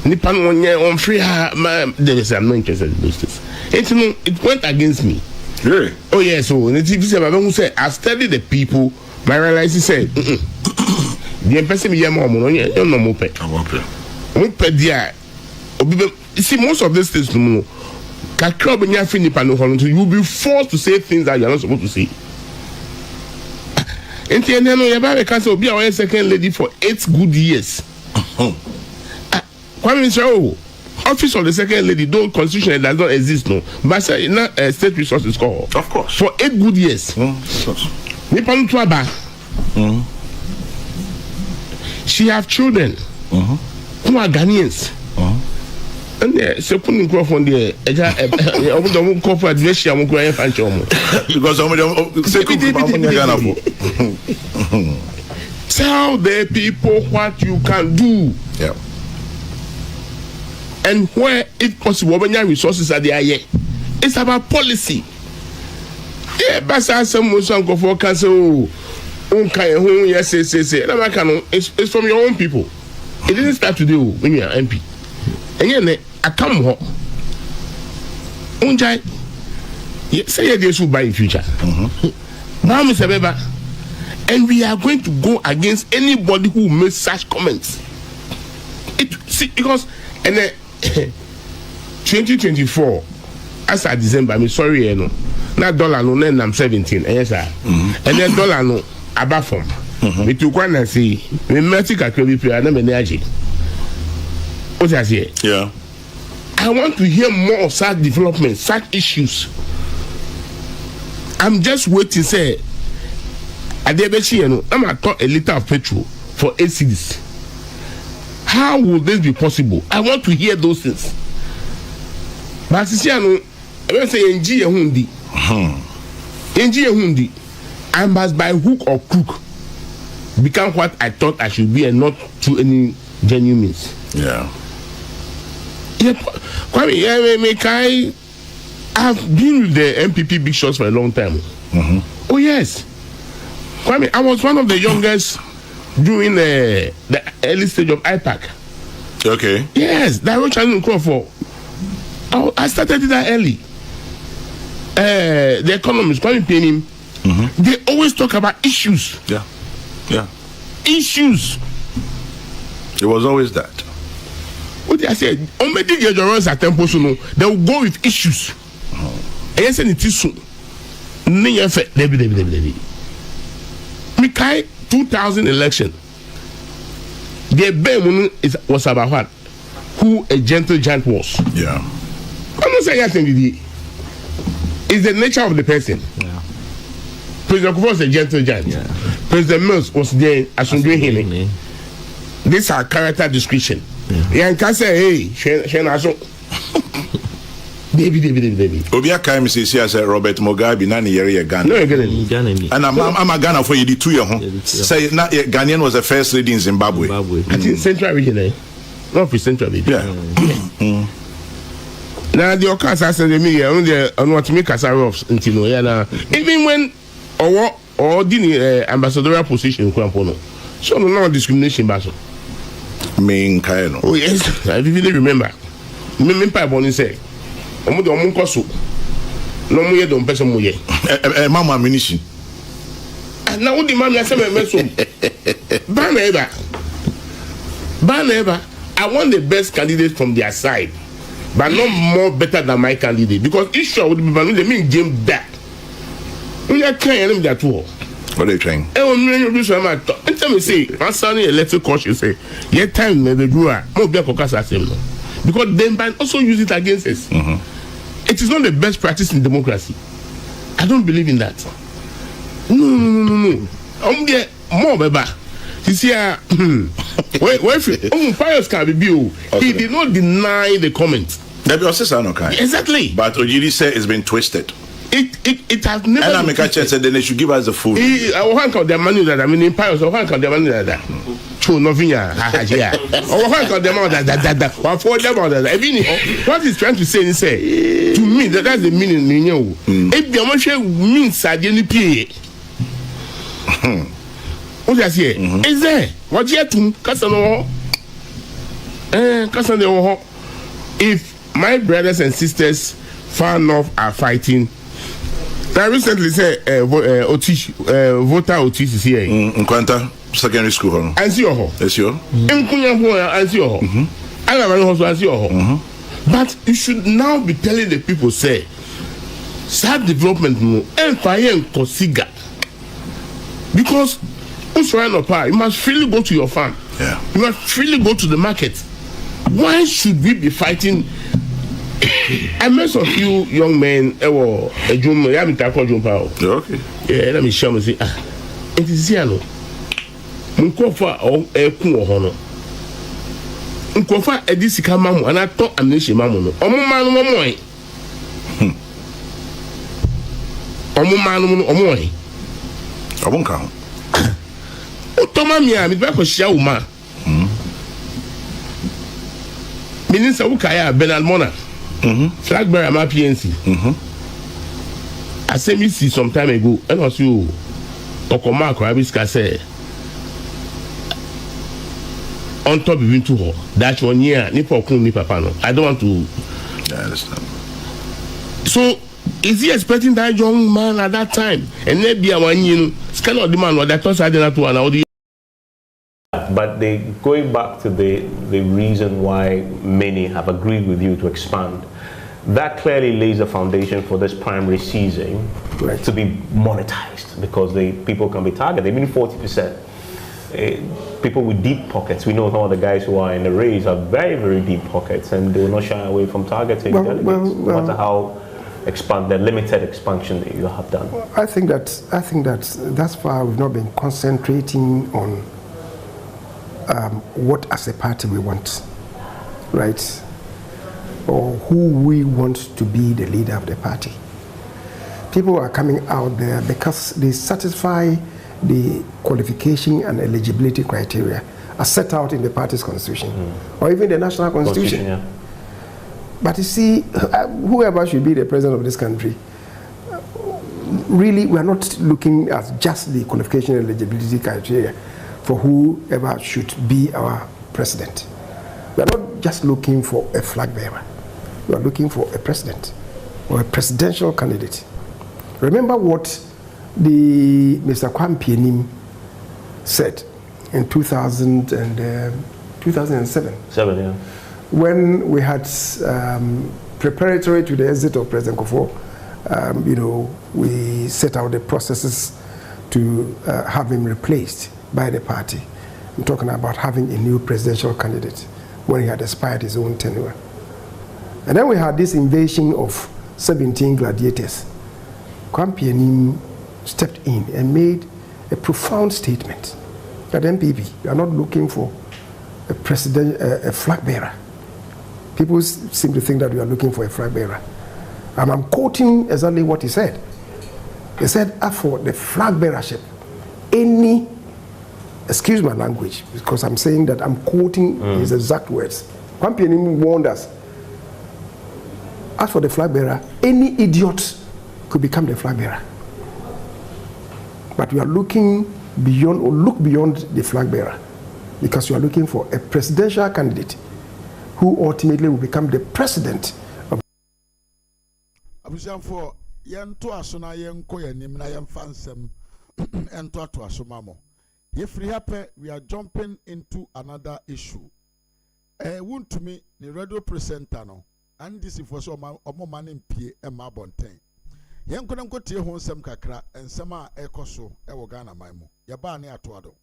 nipa no on free ha there say I'm not interested in those things. It went against me. Really? Oh yes, so the TV say who say I studied the people, my realize say the person me yam no no mo pe. Mo pe dia obi see most of these things no kakra obenya fi nipa no you will be forced to say things that you are not supposed to say. And then you have a be our second lady for 8 good years. Office of the second lady, though constitution does not exist, no. But say not state resources call. Of course. For 8 good years. She have children who are Ghanaians. And so put in from there, because tell the people what you can do. Yeah. And where, if possible, when your resources are there, it's about policy. Yeah, but some Muslim go for council. Yes, it's from your own people. It didn't start today when you are MP. And yet, I come home. Unjai, say this will buy in future. Now, Mr. Beba, and we are going to go against anybody who makes such comments. Because and 2024, as at December, I'm sorry, you know, not dollar no, then I'm 17, yes, sir. And then dollar no, above from. We took one and see, we met a credit player, and energy. What I say? Yeah. I want to hear more of such developments, such issues. I'm just waiting, say, I'm going to talk a liter of petrol for 8 cities. How will this be possible? I want to hear those things. But I will say, I must by hook or crook become what I thought I should be and not through any genuine means. Yeah. I've been with the MPP big shots for a long time. Oh yes. Kwame, I was one of the youngest during the early stage of IPAC. Okay. Yes, that was Channel Crawford. I started it that early. The economists, Kwame Penim, they always talk about issues. Yeah. Yeah. Issues. It was always that. What I said, on many years at Temple, they will go with issues. Yes, and it is soon. Mikai 2000 election. The bare was about what? Who a gentle giant was. Yeah. I'm not saying anything. It's the nature of the person. Yeah. President Kufuor was a gentle giant. Yeah. President Mills was there as doing him. These are character description. Yeah, and can say, hey, Shenaso. Baby. Obia Kaim says here, Robert Mugabe, Nani Yeri Ghana. No, Ghana. And I'm a Ghana for you, 2 years. Say, Ghanaian was the first lady in Zimbabwe. I think Central Region, not for Central Region. Yeah. Now, the Okas has said to me, I don't want to make us until even when or the ambassadorial position, so no discrimination, Basso. Main Kaino. Oh, yes, I vividly remember. Me Pipe on his say. Omo do omo nkoso. No mo ye do mpese mo ye. Mama ammunition. Na wo di mama say me meso. Baneba. I want the best candidate from their side. But not more better than my candidate because issue would be they mean game that. We are trying that too. What are you trying? And tell me, say, answering electoral caution, say, yet time never grew up. More black or cast because they might also use it against us. It is not the best practice in democracy. I don't believe in that. No. More baby. You see, Pius can be built. He did not deny the comment. Exactly. But Ojiri said it's been twisted. It has never. And Ameka said then they should give us the food. I will hand out their money that I mean in Pius. I will hand out their money that. True, nothing. I will hand out their money that. For them all that. What he's trying to say is say to me that's the meaning. If the emotion means I didn't pay. What I say is there? What you to Casano? Casano. If my brothers and sisters far north are fighting. I recently said voter Otis is here. Nkwanta secondary school. Answer your Yes, you. Answer your I also answer your But you should now be telling the people say, start development no empire and consiga. Because you must freely go to your farm. Yeah. You must freely go to the market. Why should we be fighting? I met some few young men. Okay. Yeah, let me show me. Say, it is here. No, Munkofa or Kuno. Munkofa Edisika Mamu, and I thought amnesia Mamu. Omumanu Omoy. I won't count. Otomamia, mi bako shauma. Minister Ukaya Bernard Mona. Flag bearer my PNC. I said me see some time ago, and also Okoma Krabiska say on top of into her. That's 1 year, Nipo Kun Nipapano. I don't want to. I understand. So is he expecting that young man at that time? And maybe a 1 year, scan of the man what that thought I didn't want. But going back to the reason why many have agreed with you to expand, that clearly lays a foundation for this primary season to be monetized because people can be targeted. Even 40%. People with deep pockets. We know some of the guys who are in the race have very, very deep pockets, and they will not shy away from targeting delegates, no matter how the limited expansion that you have done. Well, I think that thus far we've not been concentrating on what as a party we want, right? Or who we want to be the leader of the party. People are coming out there because they satisfy the qualification and eligibility criteria as set out in the party's constitution or even the national constitution. Yeah. But you see, whoever should be the president of this country, really we are not looking at just the qualification and eligibility criteria for whoever should be our president. We are not just looking for a flag bearer. We are looking for a president or a presidential candidate. Remember what the Mr. Kwampianim said in 2012 2007. Yeah. When we had preparatory to the exit of President Kufuor, we set out the processes to have him replaced by the party. I'm talking about having a new presidential candidate when he had expired his own tenure. And then we had this invasion of 17 gladiators. Kwampi Anim stepped in and made a profound statement that MPP, you are not looking for a flag bearer. People seem to think that we are looking for a flag bearer. And I'm quoting exactly what he said. He said, for the flag bearership, any, excuse my language, because I'm saying that I'm quoting his exact words. Kwampi Anim warned us, as for the flag bearer, any idiot could become the flag bearer. But we are looking beyond, or look beyond the flag bearer, because you are looking for a presidential candidate who ultimately will become the president of. For yento asona yenko yanim na yemfansem ento ato asomamo. If we happen, we are jumping into another issue. Won to me the radio presenter no, and this is for so omo man impie e ma bonten. Yenko nko tie ho nsem kakra ensem a ekoso e wo Ghana man mu. Ye ba ne ato ado.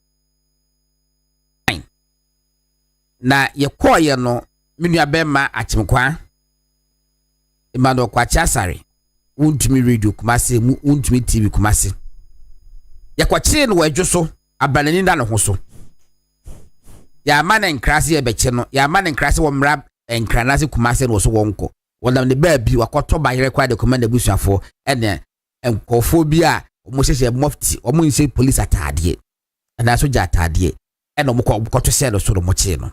Na ye koye no menua bema Akyenkwaa Emmanuel Kwachasare wuntumi radio kumase mu wuntumi TV kumase ya kwakyere no wadwoso abanani da ne ho so ya ma ne nkrase ye beche no ya ma ne nkrase wo mra nkranase kumase no so wonko wonam ne baabi wakoto bayere kwa de command abusuafo ene enkofo bi a omo hyehye mufti omo nse police atade na so ja atade ene omo koto se no so mo kye no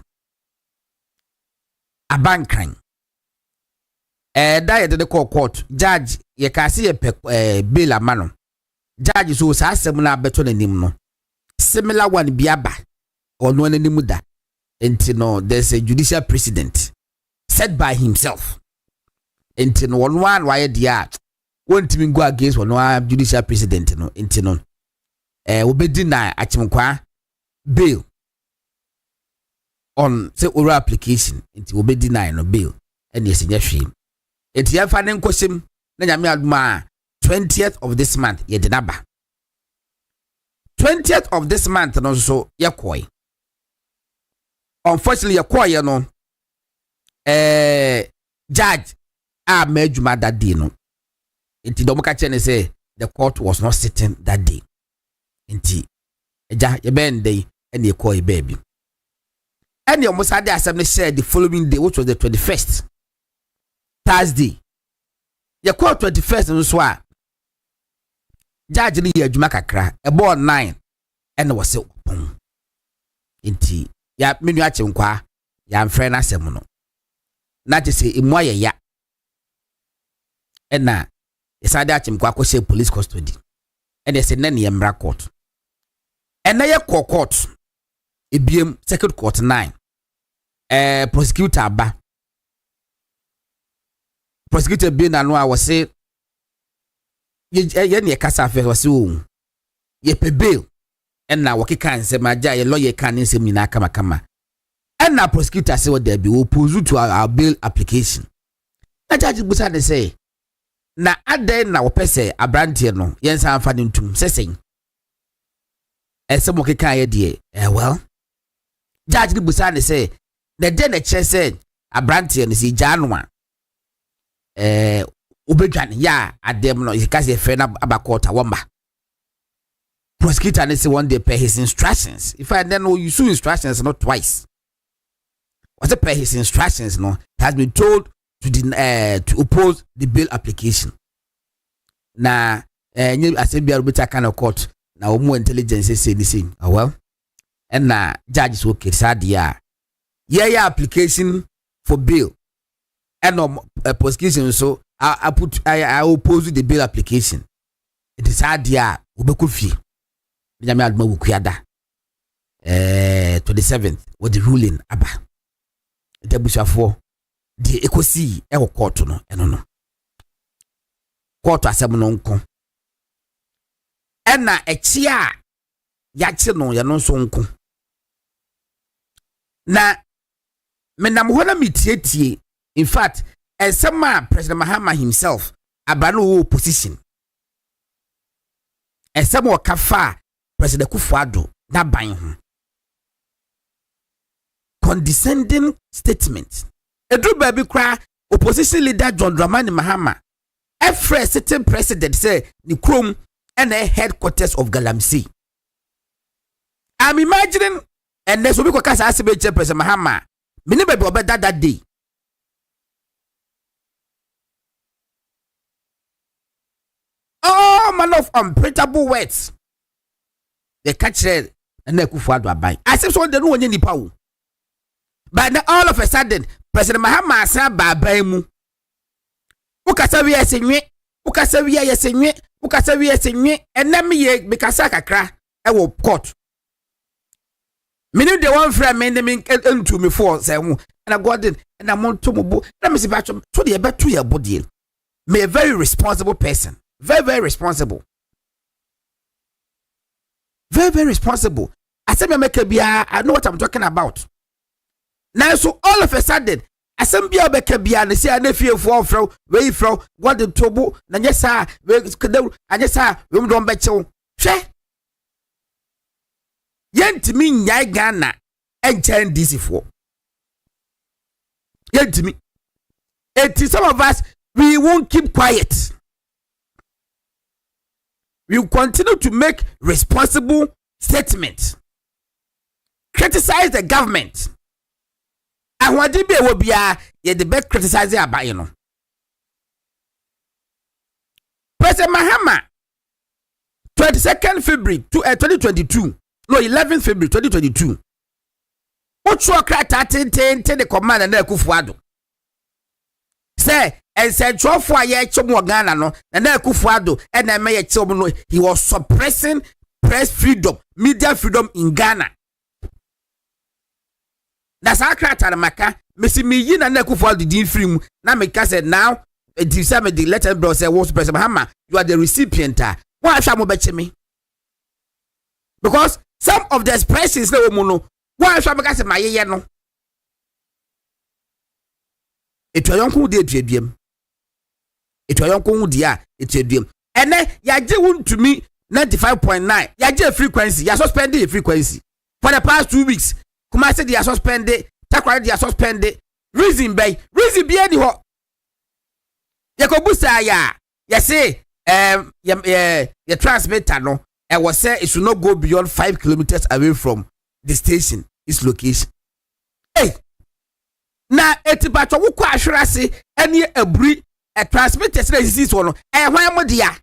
abankran da yede call court judge ye ka se ye bail amano judge so sa asem na beto nanim no similar one biaba ono nanim da enti no there's a judicial precedent set by himself enti no one why dia won't go against one judicial precedent no enti no obedi na Akyenkwaa bail on say oral application enti obedi na no bail and yes nyahwe enti ya fa ne nkosim na nyame aduma 20th of this month ye de naba 20th of this month no so ye koi unfortunately ye koi no judge a majuma that day no enti do maka chene say the court was not sitting that day enti eja ye ben day and ye koi baby and your Mosade assembly said the following day, which was the 21st, Thursday. You call 21st and so on. Judge Lee Jumakakra, a board 9, and was so boom. Inti, ya minu Akyenkwaa, ya mfrena semono. Not to say, imoya ya. And na, Yesade Akyenkwaa ko say police custody. And they said, Nani Yembra court. And na ya court, EBM second court 9. Prosecutor ba prosecutor be na no a was say ye ne kasa fe was o ye pe bail and na wokeka nsem agya ye lawyer kan nsem nyina kama and na prosecutor say what there be oppose to our bail application na judge busa de say na aden na wo pese abrantie no ye nsa amfa ne ntum sesen ese wokeka ye de well judge busa de say the day the chair said abrantie no si janwa obedwane ya adem no ikase fe na abakota womba prosecutor ne say one day per his instructions if I then you sue instructions not twice was it per his instructions no has been told to oppose the bail application na nyi asebia rubita kind of court na omo intelligence say the same well and na judges okay sadia yeah application for bail and prosecution so I oppose the bail application. It is hard ya ubekufi. Nyame aduma wukuada. 27th with the ruling aba. The bushafo the ekosi e court no eno no. Court asem no nko. Na echi a ya chi no ya no so nko. na menam ho na metietie in fact esema President Mahama himself abano opposition esema okafa President Kufuado na ban ho condescending statement edru baby kra opposition leader John Dramani Mahama every sitting president say ni krom and a headquarters of Galamsey. I'm imagining and there's will be because I see President Mahama me never be better that day. Oh man of unprintable words. They catch it and they Kufuado abai. I say so they know any power. But then all of a sudden, President Mahama sa babai mu. Ukasa wi esenwe, ukasa wi esenwe, ukasa wi esenwe, enam ye bekasa kakra e wo court. Many the one friend me into me for say hu. And I got it and I'm on to mo. Let me see back to the better your body. Me a very responsible person. Very, very responsible. Very, very responsible. I said, I know what I'm talking about. Now, so all of a sudden, I said, be a bekabia, and say, I nephew for way from what the trouble, and yes, sir, and yes, sir, we don't bet you. She yent me, Yagana, and Chen DC for yent me. It is some of us, we won't keep quiet. We will continue to make responsible statements, criticize the government. And what did be will be the best criticizing about you know. President Mahama, 22nd February 2022, no 11th February 2022. What you cry the command and Kufuado. Say and said, "Cho for ye chomo Ghana no, and Kufuado and I may chomo." He was suppressing press freedom, media freedom in Ghana. That's our crata maka. Missy me yin and Kufuado didn't free mu. Now me said now. The letter bro said, "Was President Mahama, you are the recipient." Why shall I me? Because some of the expressions no mono. Why shall I say my ye no? It was young de tribim. It was young dia it tribim. And then ya to me 95.9. Ya frequency. Ya suspended the frequency for the past 2 weeks. Kuma said ya suspended. Takwa ya suspended. Reason be any ho. Yakobusa ya say your transmitter no and was say it should not go beyond 5 kilometers away from the station, its location. Hey, na etibacho wo kwa ahwerase ene abri a transmitter say this one hwan modia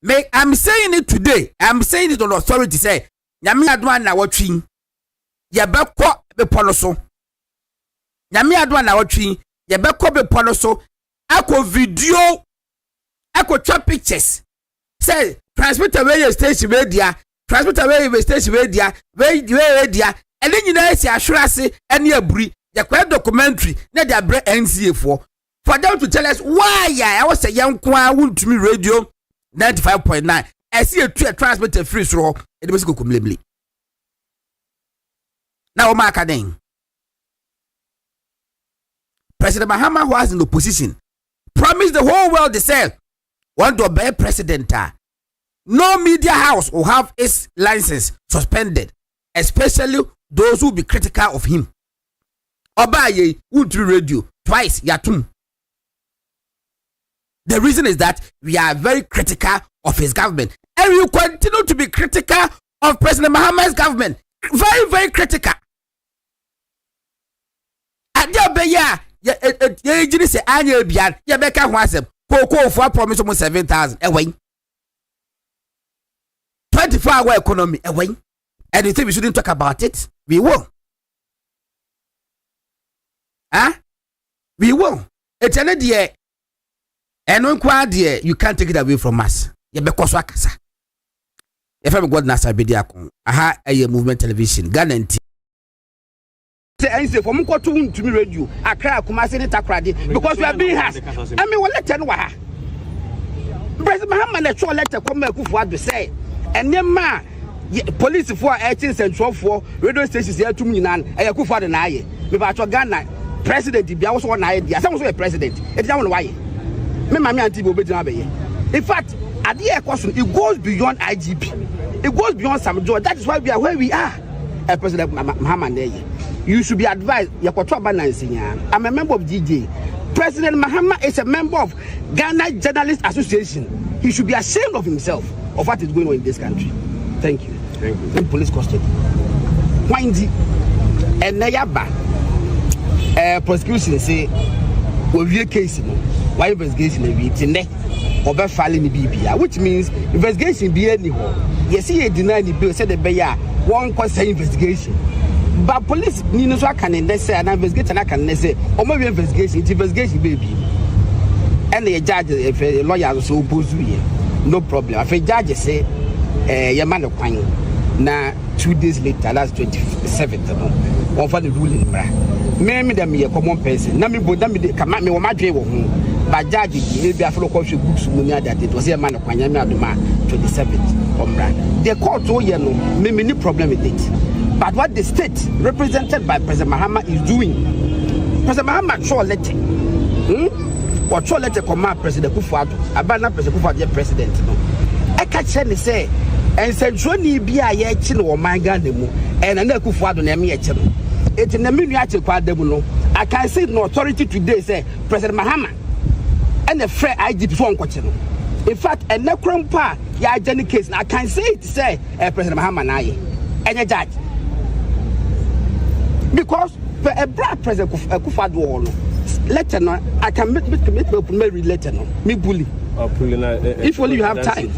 me I'm saying it today. I'm saying it on authority say nyame adwa na watwi ye bekọ bepo no so nyame adwa na watwi ye bekọ bepo no so akọ video akọ twa pictures say transmitter wey station media transmitter wey station media wey dia ene nyina si ahwerase ene aburi the quite documentary na dey bre NCA for them to tell us why I was a young kwaa to me radio 95.9 I see a transmitter free so it was go kumlemli now o mark den President Mahama, who was in the opposition, promised the whole world they said want to be president. No media house will have its license suspended, especially those who be critical of him. Obaye won't be radio twice yatum. The reason is that we are very critical of his government, and we will continue to be critical of President Mahama's government. Very, very critical. Adeobeya ye say anya bian ye beka ho asem koko for promise mo 7,000 ewen 24-hour economy ewen, and you think we shouldn't talk about it? We will. We will. It's an idea. And when quad you can't take it away from us. Ye beko so akasa. If I'm God nasa be dia kon. Aha a movement television Ghana. Say for me to me radio Accra Kumasi ni takrade because we are being has I mean we let no ha President Mahama let show letter come Kufuado say enema police for 18 central for radio stations here to me nan e Akufo Addo na aye me ba cho Ghana president bia wo so na aye dia some so president e dia won why me mama anti be obedina be in fact at the question it goes beyond IGP, it goes beyond some joy. That is why we are where we are. President Mahama Neye, you should be advised. I'm a member of DJ. President Mahama is a member of Ghana Journalists Association. He should be ashamed of himself of what is going on in this country. Thank you. Thank you. And police custody. Windy and Nayaba prosecution say we view case why investigation we today over filing BBA, which means investigation be anyhow. Yes, he denied the bill said the bear one question investigation. But police need to can say an investigation I can say or maybe investigation baby. And the judge if a lawyer so opposed no problem. If a judge say your man of crime now 2 days later, that's 27th one for the ruling. Maybe them a common person. Nami Bodami come me my dream. But judge maybe I follow coffee books that it was a man of Kwanyama 27th. The court told you no no problem with it. But what the state represented by President Mahama is doing, President Mahama show letter. Or show letter command President Akufo Addo. Abana President Akufo Addo president no. I catch him say and said Johnny be a ye chin or my Ghana and an Akufo Addo na me a chin. It's in the Akyenkwaa no. I can say no authority today say President Mahama and the fair IGP phone question. In fact, a necron pa ya Jenny case. I can say it say President Mahama na ye and a judge because a black President Akufo Addo letter no I can make letter no me bully. If only you have time.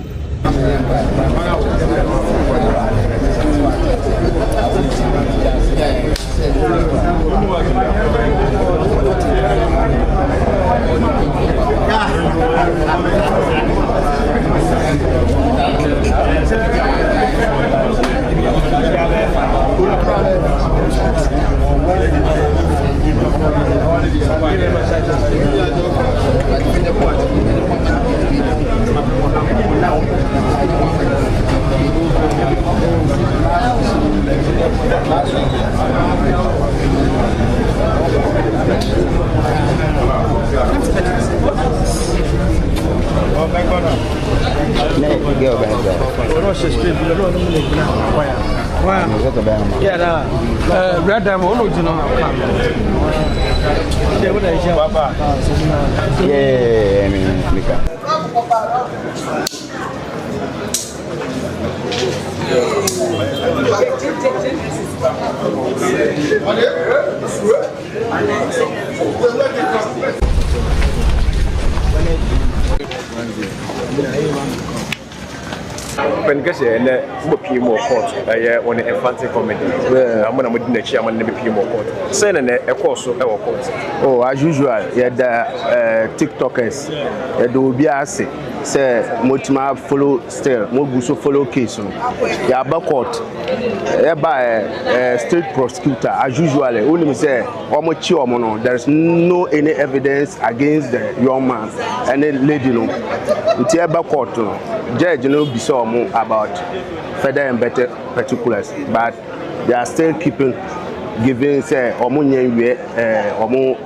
When guess and more court, on a fancy comedy. I'm going to next year, I'm going to be more court. Send a course of our court. Oh, as usual, yeah, the TikTokers, yeah, they will be asked, say, Motima follow still, Mobuso follow case. Yeah, about court, yeah, by state prosecutor, as usual, only say, there's no any evidence against the young man and the lady. No, it's about court. Judge, you know, be so about further and better particulars, but they are still giving say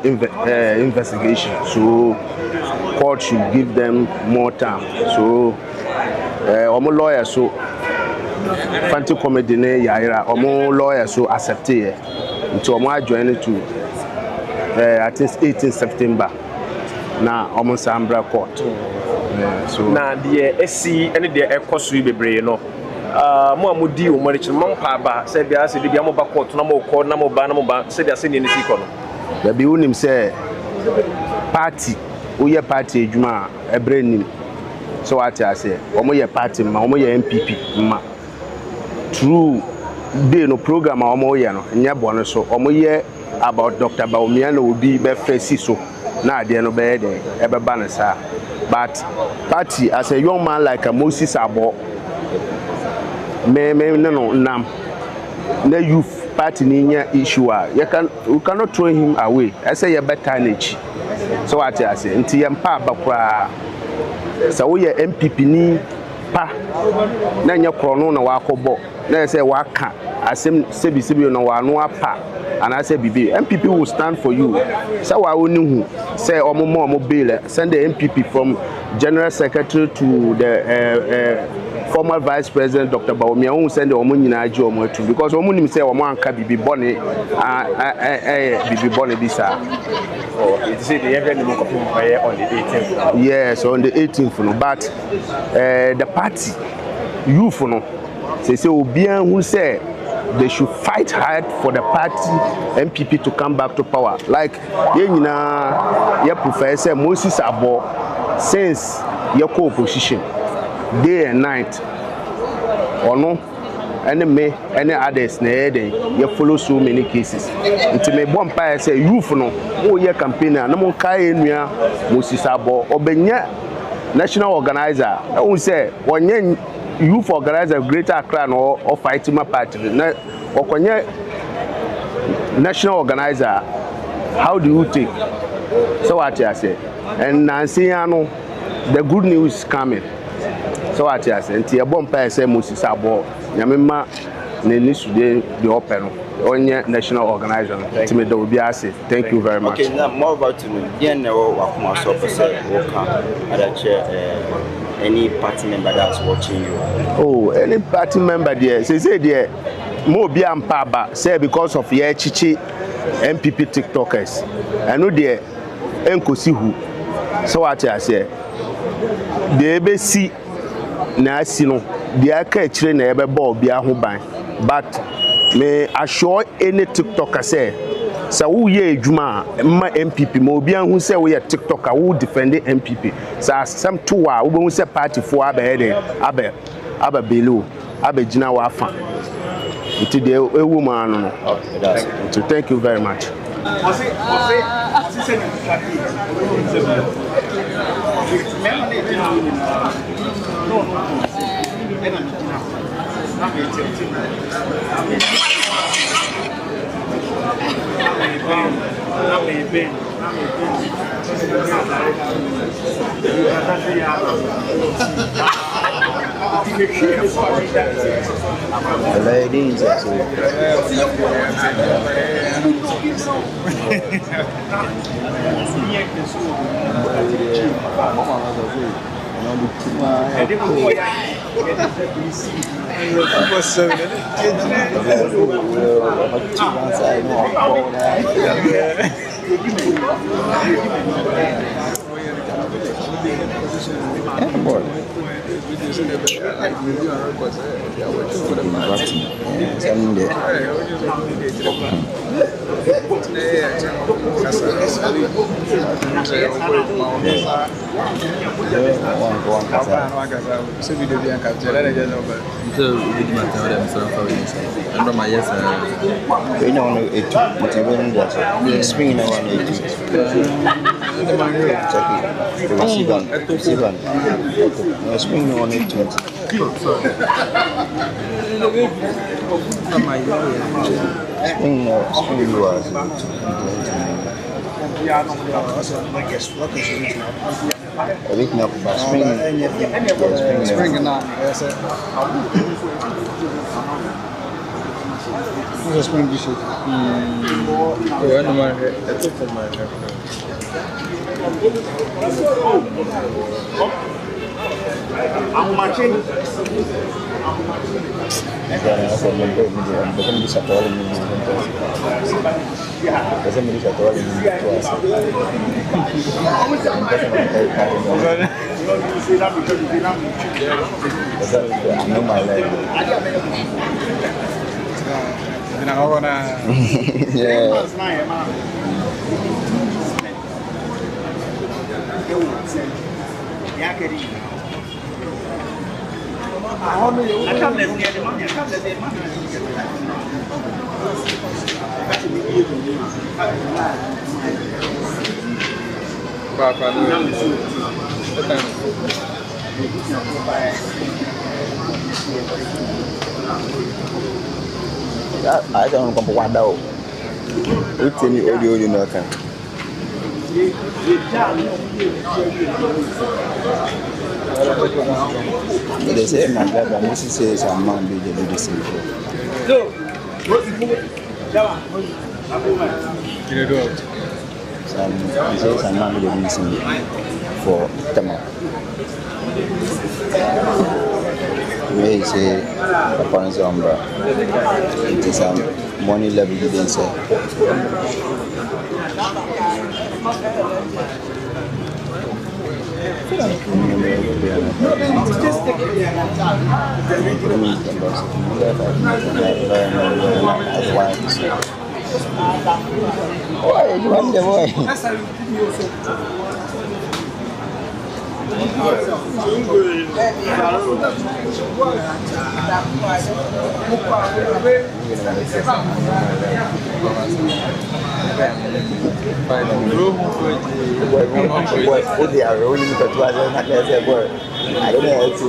investigation. So court should give them more time. So lawyer so fancy comedy ne yaira lawyer so accept it until join to I think 18 September na Sambra court. So now the SC and the Ecosu be no. Mudi o monitor Mampa said the acid the Yamoba court, no court, no banamo, said the senior Nicono. The Biunim say party, Uya party, Juma, a brain name. So what I say, Omoya party, Mamoya MPP, ma. True, they no program Omoyano, Nyabona so Omoye about Dr. Bawumia will be best so. Now they no bad, ever banner. But party as a young man like a Moses Abo, no youth party niya issue. You cannot throw him away. I say you better age. So what I say, until you empower bakwa. So we MPP ni pa na nya krono na wakobo na say waka asem sebi no wa no apa and I say bibi MPP will stand for you say wa oni hu say omo bail send the MPP from General Secretary to the former Vice President Dr. Bawumia who send omo nyina age omo atu because omo nim say omo anka bibi bone bibi bone bisa. Oh, it say the event on the 18th. Yes, on the 18th no, but the party youth no say obian who say they should fight hard for the party MPP to come back to power. Like ye Professor Moses Abo since your co-opposition day and night or no any others you follow so many cases. Until me bomb say youth no ye campaigner no mon kai nua Moses Abo obenya national organizer who say one youth organizer Greater Accra or fighting my party na okonye national organizer. How do you take so what I say and Nancy ano the good news is coming so what I say nti e bompa say Moses Abo nyamema na ni sude the open onye national organizer nti me do bi ase. Thank you very much. Okay, now more about you yen na wakuma so person worker adache any party member that's watching you. Oh, any party member there say there mo bi ampa ba say because of your chichi MPP TikTokers I know there enkosi hu so what I say the ebe si na asi no the aka chire na ebe ball bi ahoban but me assure any TikToker say who ye ejuma ma MPP mo obi anhu say we TikToker who defend MPP sa some two a we be say party for abe belu abe gina wa fa it the ewu man no. So thank you very much. Ladies, I don't know what do. It's any audio in the can. They say my brother, Mrs. says I'm man do the same. Some says I'm man do the same for Tama. May say upon Zambra. It is some money level you didn't say. Why you want the boy? They are rolling to I don't know how to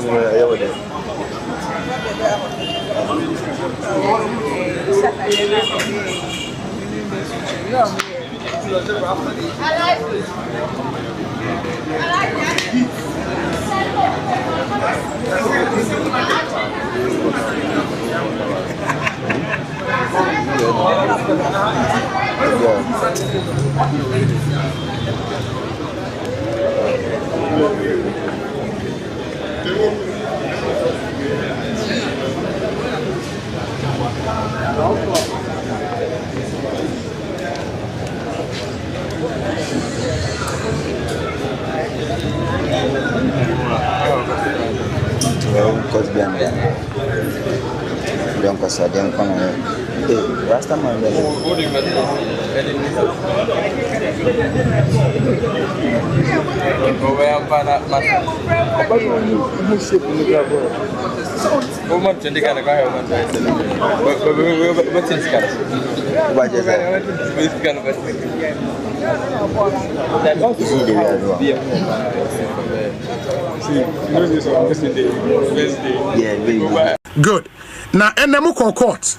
Good. Now, and the court.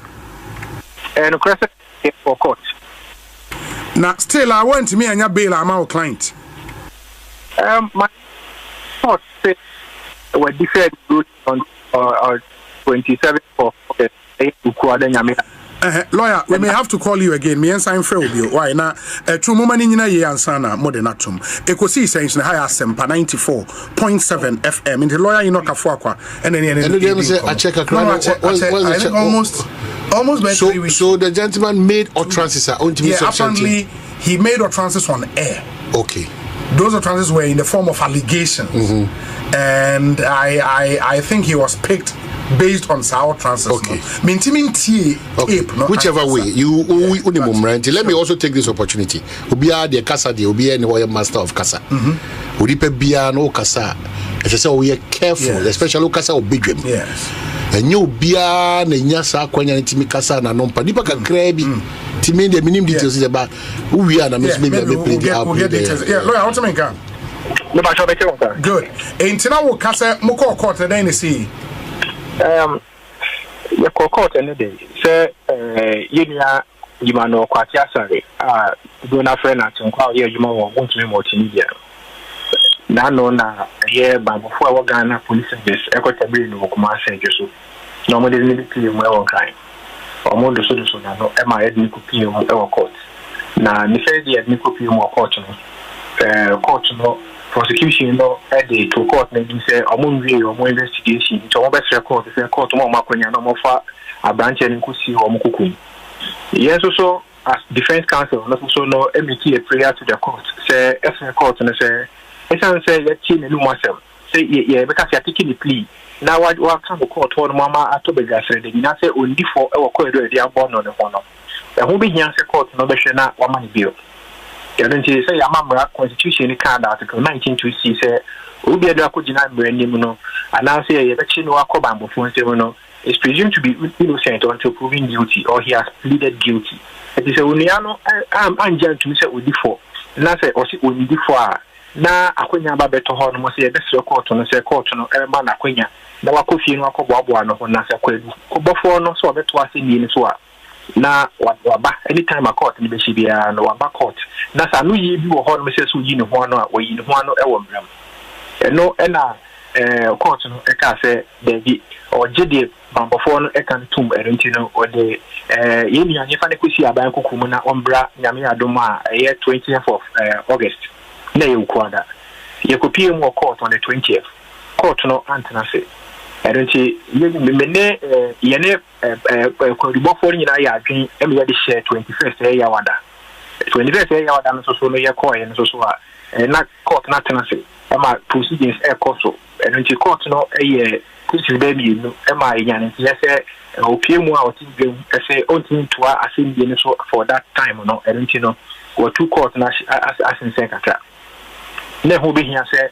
And for court. Now, still, I want me and your bail. I'm our client. My court said were different on 27 for lawyer, we may have to call you again. Me and sign for you. Why now? True moment in ye ansana more than atom. Ecosi sense na higher sempa 94.7 FM. In the lawyer in Okafwakwa and then I check a crowd. Almost by 3 weeks. So the gentleman made utterances. Apparently he made utterances on air. Okay. Those utterances were in the form of allegations, and I think he was picked based on sour transfers. Okay. Whichever way, let me also take this opportunity. Ubia the Casa de Ubia and Royal Master of Casa. Udipe Bia no Casa. As I say, we are careful, especially Casa or Big. Yes. And you Bia Nyasa Kwanya Timi Casa and Nompa. Nipa can crabby. Timmy, the minimum details about who we are. We'll get details. Yeah, lawyer, what's the main gun? Good. Ain't now Casa Moko Court and then see. Your court any day. Say, Yunia, Yumano, Quatia, sorry. Dona friend at Akyenkwaa here, you want to be more media. Now, no, now, yeah, but before I Ghana police service, equitable no command centers. Normally, they need to be well on kind. Or more the solution, no, am I ethnic opinion or court? Now, the ethnic opinion or court, court, no. Prosecution no headed to court maybe say among the or more investigation to best record the court more makonya no more for a branch and kusi or mukukum. Yes, also as defense counsel, not also no MT a prayer to the court. Say as a court and say, as say your team and myself. Say yeah, because you're taking the plea. Now what come to court for Mama at Tobagas ready. Now say only for our corridor they are born on the phone. The whole big answer court no be sure not 1 money bill. Don't you say a constitution card article 1920 say Ubi Adakujina Brandimuno, and now say a election or Cobambo Fonsemono is presumed to be innocent until proven guilty or he has pleaded guilty. It is a Uniano, I'm unjust to say with before. And I say, or sit with before. Now, Akwenya Babeto Horn must say a best court on a say court on a man Akwenya. Now, I could feel no Cobabuano on Nasa Quabu. Cobafono, so that was in the Niswa. na waba anytime a court ni be shi bia no waba court na sa no ye bi wo ho no me se so yi ne ho no a wo yi ne ho no e wo mbram no e na court no e ka se David or jede bambofo no e kan tum erenti no o de ye ni anye fa ne kosi aban kokumu na ombra nyame adom a 20th of August na ye ukwada ye kopie mu court on the 20th court no antena se erenti ye mene ye ne koribofo ni na ya adwen e me ye de share 21st ye ya wada 21st ye ya wada no so no ye call ye no so a na court na antena se e ma proceedings e court erenti court no ye kusi baby no e ma yan ye se opie mu a oti dwem e se ontin to assembly no so for that time no erenti no wo two court na asense kaka na ho be hia se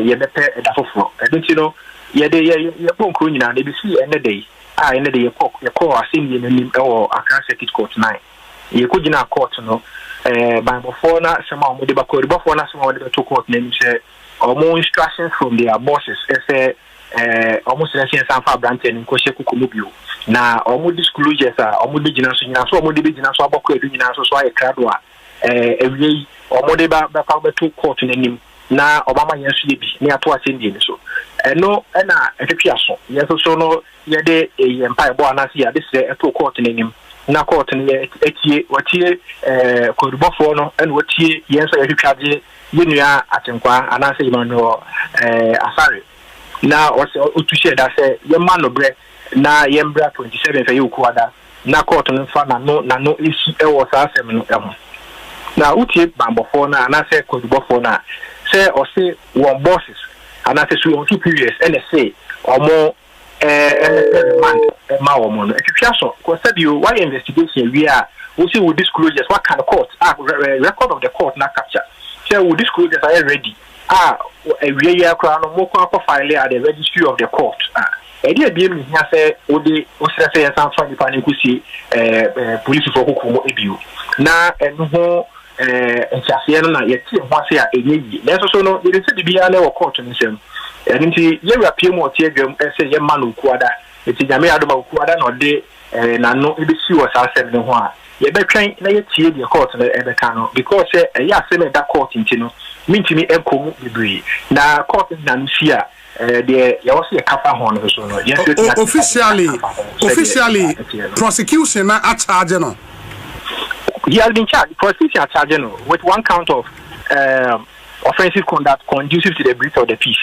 ye bepe da foforo erenti no ye de ye bonkro nyina na be si ene dey ene dey ye call assembly no nim e wo Accra Circuit Court 9 ye ko gina court no bambofo na sema o de ba ko ribofo na sema o de to court na nim se more instructions from their bosses say almost the same for branch and kwose kukumubio na almost disclosures are almost digina so almost digina so abako edu nyina so aye krado a ewie almost ba ka to court nanim na obama yenso ye bi ne ato asendie ni so no na etwia so yenso so no ye de empire bo anase ya de se to court nanim na court ne etie watie koribofo no en watie yenso ye twade yenua Akyenkwaa anase Emmanuel asare na otushie da se ye man no bre na ye mbra 27 fa ye ukuada na court no fa na no isi e wo sa asem no em na utie bambofo na anase kodubofo na se o se one bosses anase so on 2 periods NSA omo remand ma omo no etwia so ko said you why investigation we are we see with disclosures what kind of court record of the court na capture so we disclosures are ready we year crown no more file at the registry of the court idea be me here say odi o say san fa nipa ne kusi police for hukumu ebiu na enho enchase no na yeti ho ase a enyeyi na so no ye se bibia na wo court nsem enti ye rapie mu otie adwam say ye ma no kuada enti nyame adoma kuada na ode na no ebisi wo sa asem ne ho a ye betwen na ye tie the court na ebeka no because ye asem da court nti no mintimi enkomu bibiri na court na nsia the you also a kappa horn so no officially prosecution na charge no he has been charged prosecution charge no with one count of offensive conduct conducive to the breach of the peace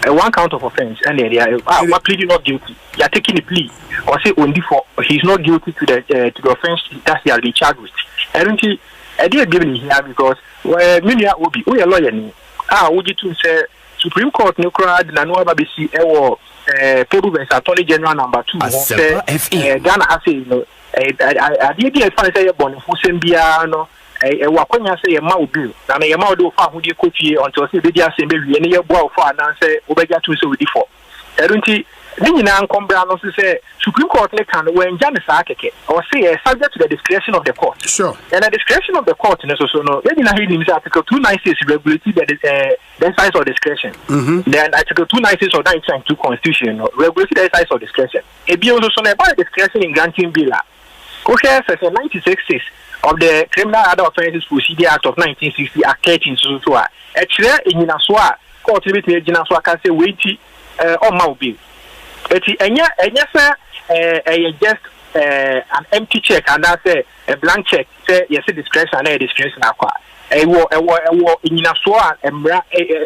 one count of offense and they are pleading not guilty they are taking the plea or say only for he's not guilty to the offense that he has been charged with and I did give me here because Minia Obi, we are lawyer ni. Would you to say Supreme Court no crowd na no aba be see Pebu versus Attorney General number 2 say Ghana ase no I did find say born for Sembia no wakonya say ma obi na na ma do fa hodi kotie until say be dia say be wie ne ye boa for anan say obeja to say we for erunti ni nyina nkombra no say Supreme Court le kan when jane sa keke or say subject to the discretion of the court. Sure. And the discretion of the court no so no we nyina he nim say article 296 regulates the exercise of discretion. Then article 296 of 1992 constitution no regulates the exercise of discretion. E bi so no about discretion in granting bill. Okay, section 96 of the Criminal Other Offences Procedure Act of 1960 Act 13 so a kire nyina so a court bit me nyina so aka say wait on ma obi eti enya say just an empty check and I say a blank check say yes discretion na discretion akwa ewo nyina so a emra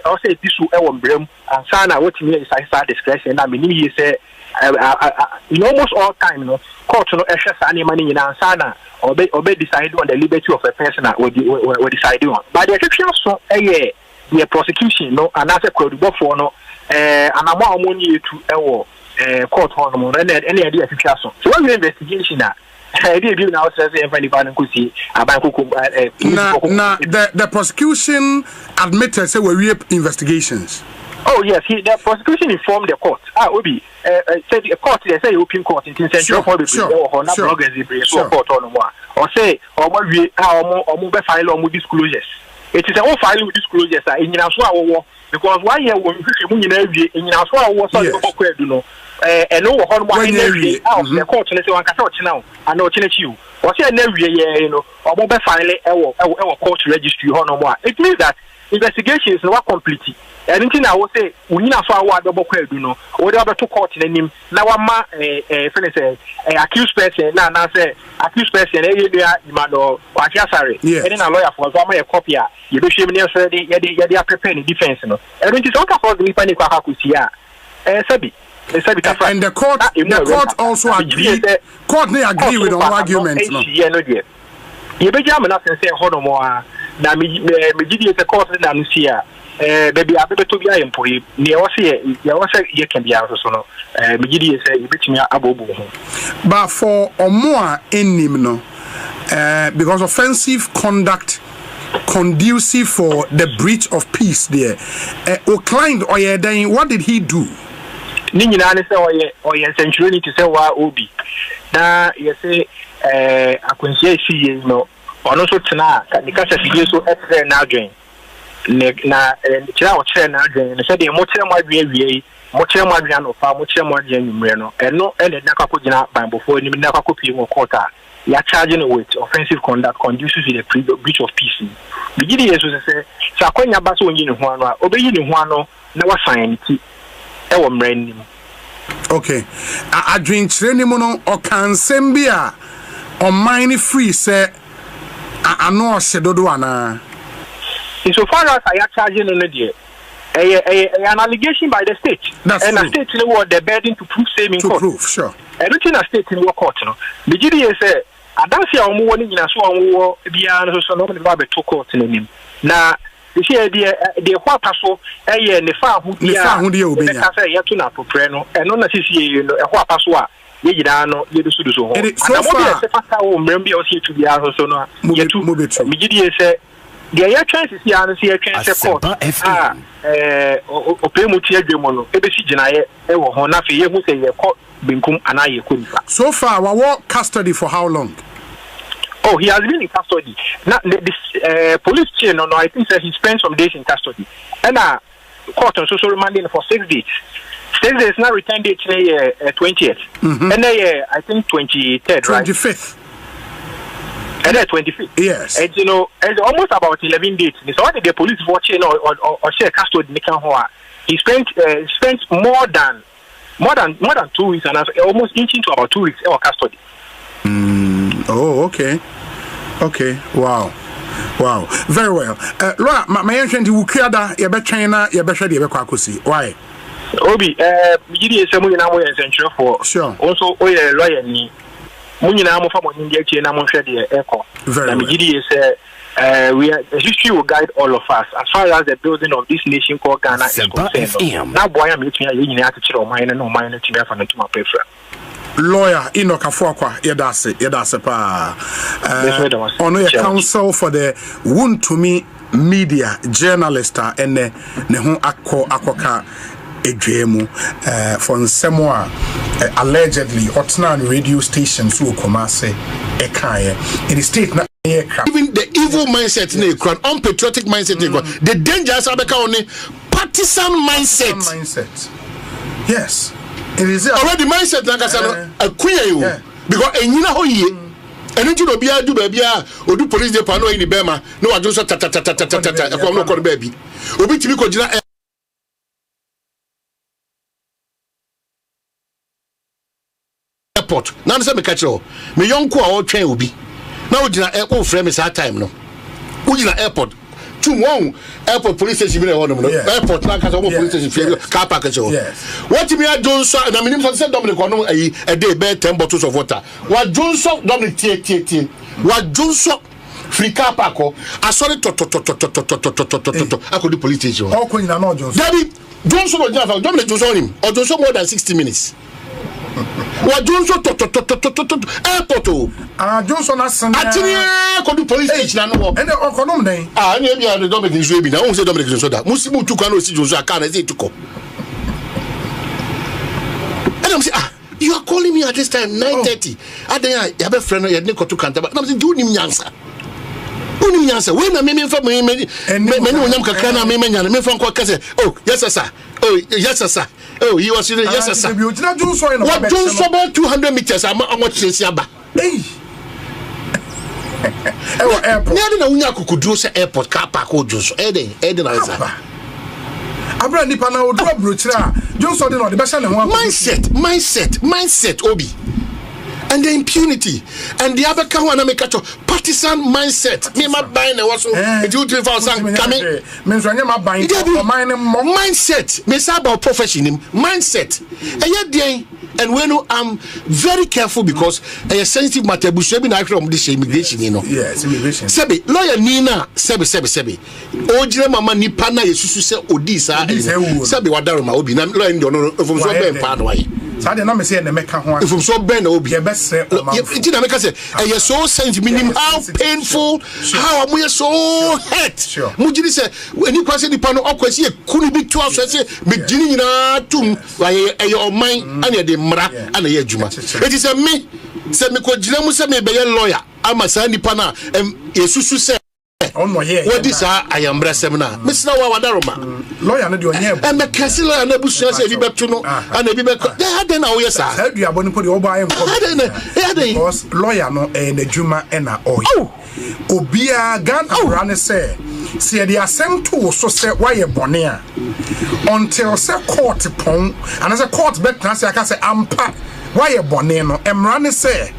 o say disu ewo mbrem ansa na wotimi exercise discretion na me ni say in almost all time no court no ehwe sa na mani nyina ansa na obe decide on the liberty of a person or decide on but the exception so the prosecution no and as a credible for no anamo amoni etu ewo court hormone and any idea so when we investigation na now says the prosecution admitted say we rape investigations. Oh yes, the prosecution informed the court. Obi said the court they say open court in central for the court or say or be file or disclosures. It is all file disclosures in so because why here when you in so was no ho no energy out the court no say wan kasa o chena o ana o chena chi o o say na wie ye no omo be file e court registry ho no mo it means that investigations no complete anything I will say we need so award double kwadu no we dey to court nanim na wa ma say accused person na say accused person e dey imado kwachiasare any na lawyer for so ma copy a you be shame say dey prepare the defense no anything so ka for the panic kwa kusi a sabi and the court also agreed court they agree with our argument no you be jam na say ho no mo na me gidi the court na no see a baby abeto bia employee ne o say ye can be also so no me gidi say you betimi abobo ho but for omo enim no because offensive conduct conducive for the breach of peace there o client oyeden what did he do ni nyina ne say oye century to say wa obi na ye say akwansia isi no ono so tena ni kasa fie so etre na adwen na kira o kire na adwen ne se de mo kire mo adwen wie mo kire mo adwen no fa mo kire mo adwen nwumre no eno ene na kwako gina banbofo ni na kwako pie mo court a ya charging with offensive conduct conducive to the breach of peace bigidi yeso se akwanya ba so onyi ne ho ano a obeyi ne ho ano na wasan ti e wo mra nim okay adwen kire ni mo no o kansem bia on mine free say ano sedodo ana so far as I are charging on the an allegation by the state and a state was the burden to prove same in court prove sure everything a state in court no the GDA say adansi a omo woni nyina so omo bia no so no be to court nim na isi de kwata so ne fa ahudi obi nya ka say yeto na popre no eno na sisi no kwata so a ye gida no ye do so ho so far se fata o mrem bia o se tu bia so no yetu me GDA say the air chances here and see a chance court opemuti adwemo no ebesi ginaye e wo ho na fe ye hu say ye court binkum ana ye kunifa so far what custody for how long oh he has been in custody now this police chain no I think that he spent some days in custody and court on social remanding for 6 days 6 days now return date 20th and I think 23rd 25th and then 25th. Yes. And you know, it's almost about 11 days. So what did the police watching or share custody? He spent more than 2 weeks and almost inching to about 2 weeks in custody. Oh, okay. Wow. Very well. Laura, my ancient you creada ye be China ye be hwede ye be kwakosi. Why? Obi, gidi esemu na mo essential for. Sure. Also, oye lawyer ni munyina mo fa mo ndi akie na mo hwede eko na migidi say history will guide all of us as far as the building of this nation called Ghana is concerned. Na boy am etua ye nyina akire o man na o man na timi afa na tuma prefer lawyer Enoch Afuakwa yedase pa ono ye counsel for the Wontumi media journalist and ne ho akoka edwemu for nsemo allegedly otna radio station so komase ekaye in the state na even the evil mindset na ekran unpatriotic mindset ekran the dangerous abeka oni partisan mindset yes it is already mindset na kasa no akuya you because enyina ho yie enu ti no bia du ba bia odu police dey pa no ni bema no wadun so tata ekom no kor ba bi obi timi ko gina airport na se me catch o me yonko a o twen obi na o gina airport frame me that time no o gina airport one airport police station be one no airport na ka so police station car park so what me a Johnson na me nim say Dominic ono ayi a day be 10 bottles of water wa Johnson Dominic tie wa Johnson free car park asori to akodi police station o ko nyina no Johnson David Johnson o java Dominic Johnson him or Johnson more than 60 minutes wa Johnson airport Johnson asan atinia ko do police station na no ene okonom den ene bia do Dominic Johnson bi na won say Dominic Johnson da musimu tu kwa no si Johnson aka na say tuko and I'm say you are calling me at this time 9:30 adan ya be friend no ye ne ko to kanta ba na say do nim nyansa Unim yansa, when I mean for me, many kakana, me from Kwakase. Oh, yes, sir. Oh, yes, sir. Oh, you are saying yes, sir. What don't about 200 meters? I'm what says Yaba. Hey. Airport. Unya could do airport car park or Jones. Eden. Abra nipa na odro brochira Johnson no the best mindset Obi. And the impunity and the other one make a partisan mindset. Me ma buy na waso it you 2000 coming means when ma buy mindset me say about profession mindset and when I'm very careful because a sensitive matter bu so be na from this immigration yes immigration sebi lawyer Nina sebi ojire mama nipa na yesusu se odi sa sebi wadaroma obi na lawyer no from so be pa no aye Sade na me say na meka ho if so ben na obi ye best it na meka say e so sense minimum how painful how am we so hurt mujiri say eni kwase nipa no okwasi e kunu bi to aso say be gini nyina tum e oman ane de mra ane ye adwuma it is me say me ko gina mu say me be lawyer ama sa nipa na yesusu say what is I am Brassemina? Miss Lawa Wadaroma. Lawyer, and the Castle and the Bush, and the Bibec. They had an hour, sir. How do you want to put your buy? Because lawyer no and the Juma and a oh. Obia Gan Rane say, see the assent to so say why a bonnia until say court pong and as a court bet I can say ampa why a bonino Emrane say.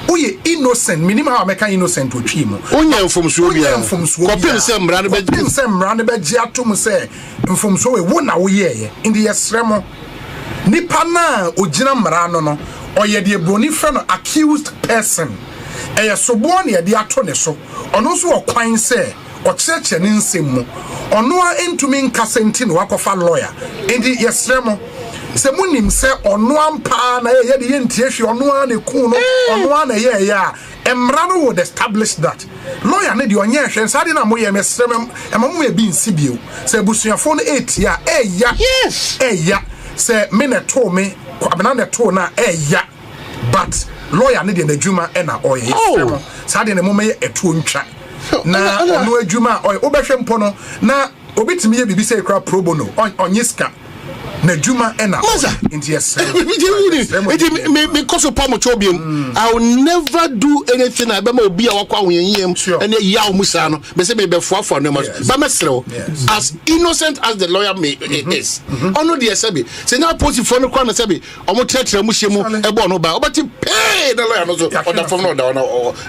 Oye innocent minimum how make innocent to twim onya mfomso bia kopim se mrane be gia to mu se mfomso we wo na wo ye in the yesremo nipa na ogina mrano no oye de broni fe no accused person sobo na de ato ne so ono so okwan se ocheche ne nsem mu ono a entumi nkasenti no wakofa lawyer in the yesremo se munim se ono ampa na ye de yentie hwe ono a ne ku no ono a na ye ya emra no would establish that lawyer ne de onye hwe sade na moye mesrem emamu e bi nsibio se busuafo no 8 ya yes se me ne to me abena ne to na but lawyer ne de n'adwuma e na oye sade ne momme ye eto ntwa na ono adwuma oye obehwe mpo no na obitimi ye bibi se kra pro bono onyiska na juma ena into yes me koso pa mo chobiam I will never do anything I be ma obi a wakwa awonyem and yaw musa no be say me be foafo no ma ba mesrew as innocent as the lawyer may is ono de sabi say na position no kwa na sabi omo tretre mu hyemu e bo no ba obati pay the lawyer no so order from no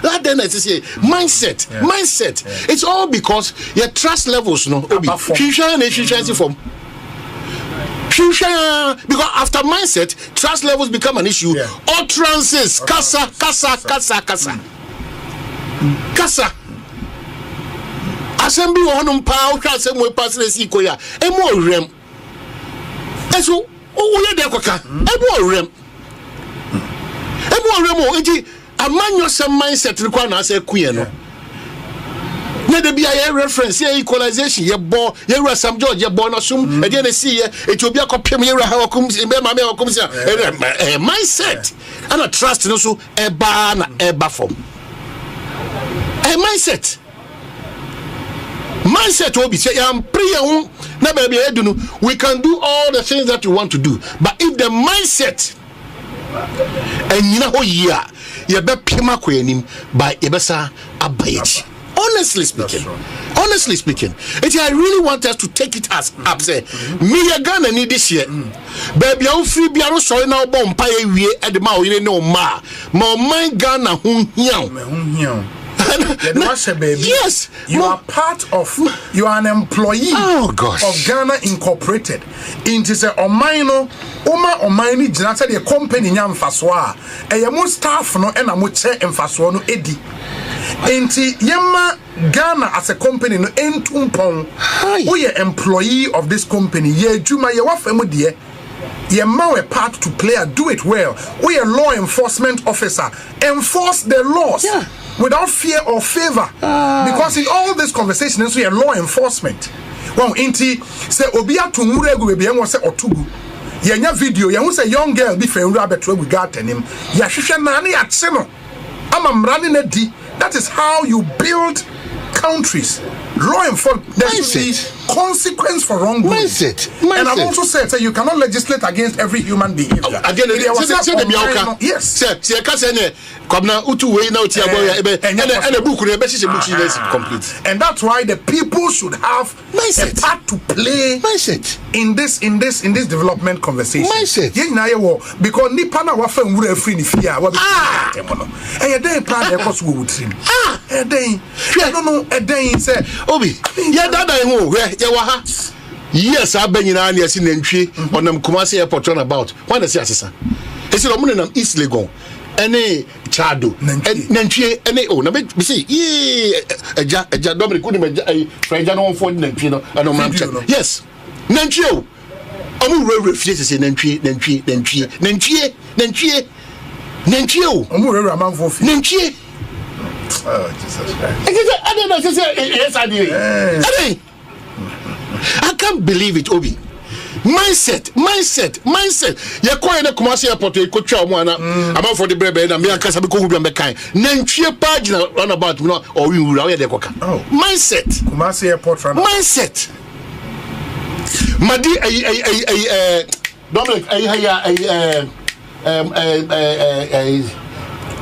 that then is say mindset it's all because your trust levels no obi future and efficiency from because after mindset, trust levels become an issue. Utterances, kasa. Assembly honum pa ukase mo pasre sikoya. Emo rem. Eso o ye de kwaka. Emo rem o enti amanyo sem mindset require na say kuye no. Na de bia ye reference ye equalization ye bo ye ra Sam George ye bo na sum e de na see ye eti obi akopem ye ra ha wakum be ma me wakum say mindset and a trust no so e ba na e ba form mindset obi say am pray ho na ba bia edu no we can do all the things that you want to do but if the mindset enyina ho yi a ye be pema ko anim by ye be sa abayechi. Honestly speaking, I really want us to take it as up. Say, me ya Ghana need this year. Baby, I'm free. Be aro so na obon pa ye wie e de ma o no ma my Ghana hun hian. Yes, you are part of. You are an employee. Of Ghana Incorporated. Into say omaino, omaini jinata the company nyam faswa. E mo staff no e na mo che emfaswa no edi. Enti yema Ghana as a company no entumpon. We are employee of this company. Ye juma ye wa femu de. Yema we part to play. Do it well. We are law enforcement officer. Enforce the laws. Without fear or favor. Because in all this conversation, we are law enforcement. Well, inti say obia tumuregu be bian say otugu. Yenya video, ye say young girl be friend rabeto we got him. Ya hwehwe na na ya che no. Ama mrane na di. That is how you build countries, law enforcement, there should be consequence for wrongdoing. Mindset. And I've also said that you cannot legislate against every human bebehavior. Again, yes, and that's why the people should have a part to play in this development conversation. Because nipa na wafa nwura free ni fear wa be plan e koso wo trim no say obi ya dada ho ye wa ha yes abanyina na esi nantwie onam Kumasi airport on about when they say asesa esi lo mun nam East Legon ene chado nantwie ene o na be say eja Dominic kuni meja freja no for nantwie no ano mam check yes nantwie o omu re fie say nantwie o omu re amanfo fi nantwie oh Jesus Christ I don't know say yes I did I can't believe it, Obi. Mindset. You call in a Kumasi airport, you could try one. I'm out for the bread and me and Casabico would be kind. Nantwie pagina run about or you will the coca. Oh, mindset. Kumasi airport mindset. Madi Dominic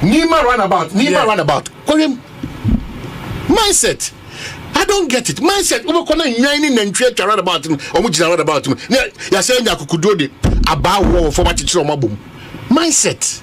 Nima runabout. Call him mindset. I don't get it. Mindset. We kona nyani nantwie twa about him. Omu jina about him. Ya say nya kukudo de aba wo for ma chichiro mabom. Mindset.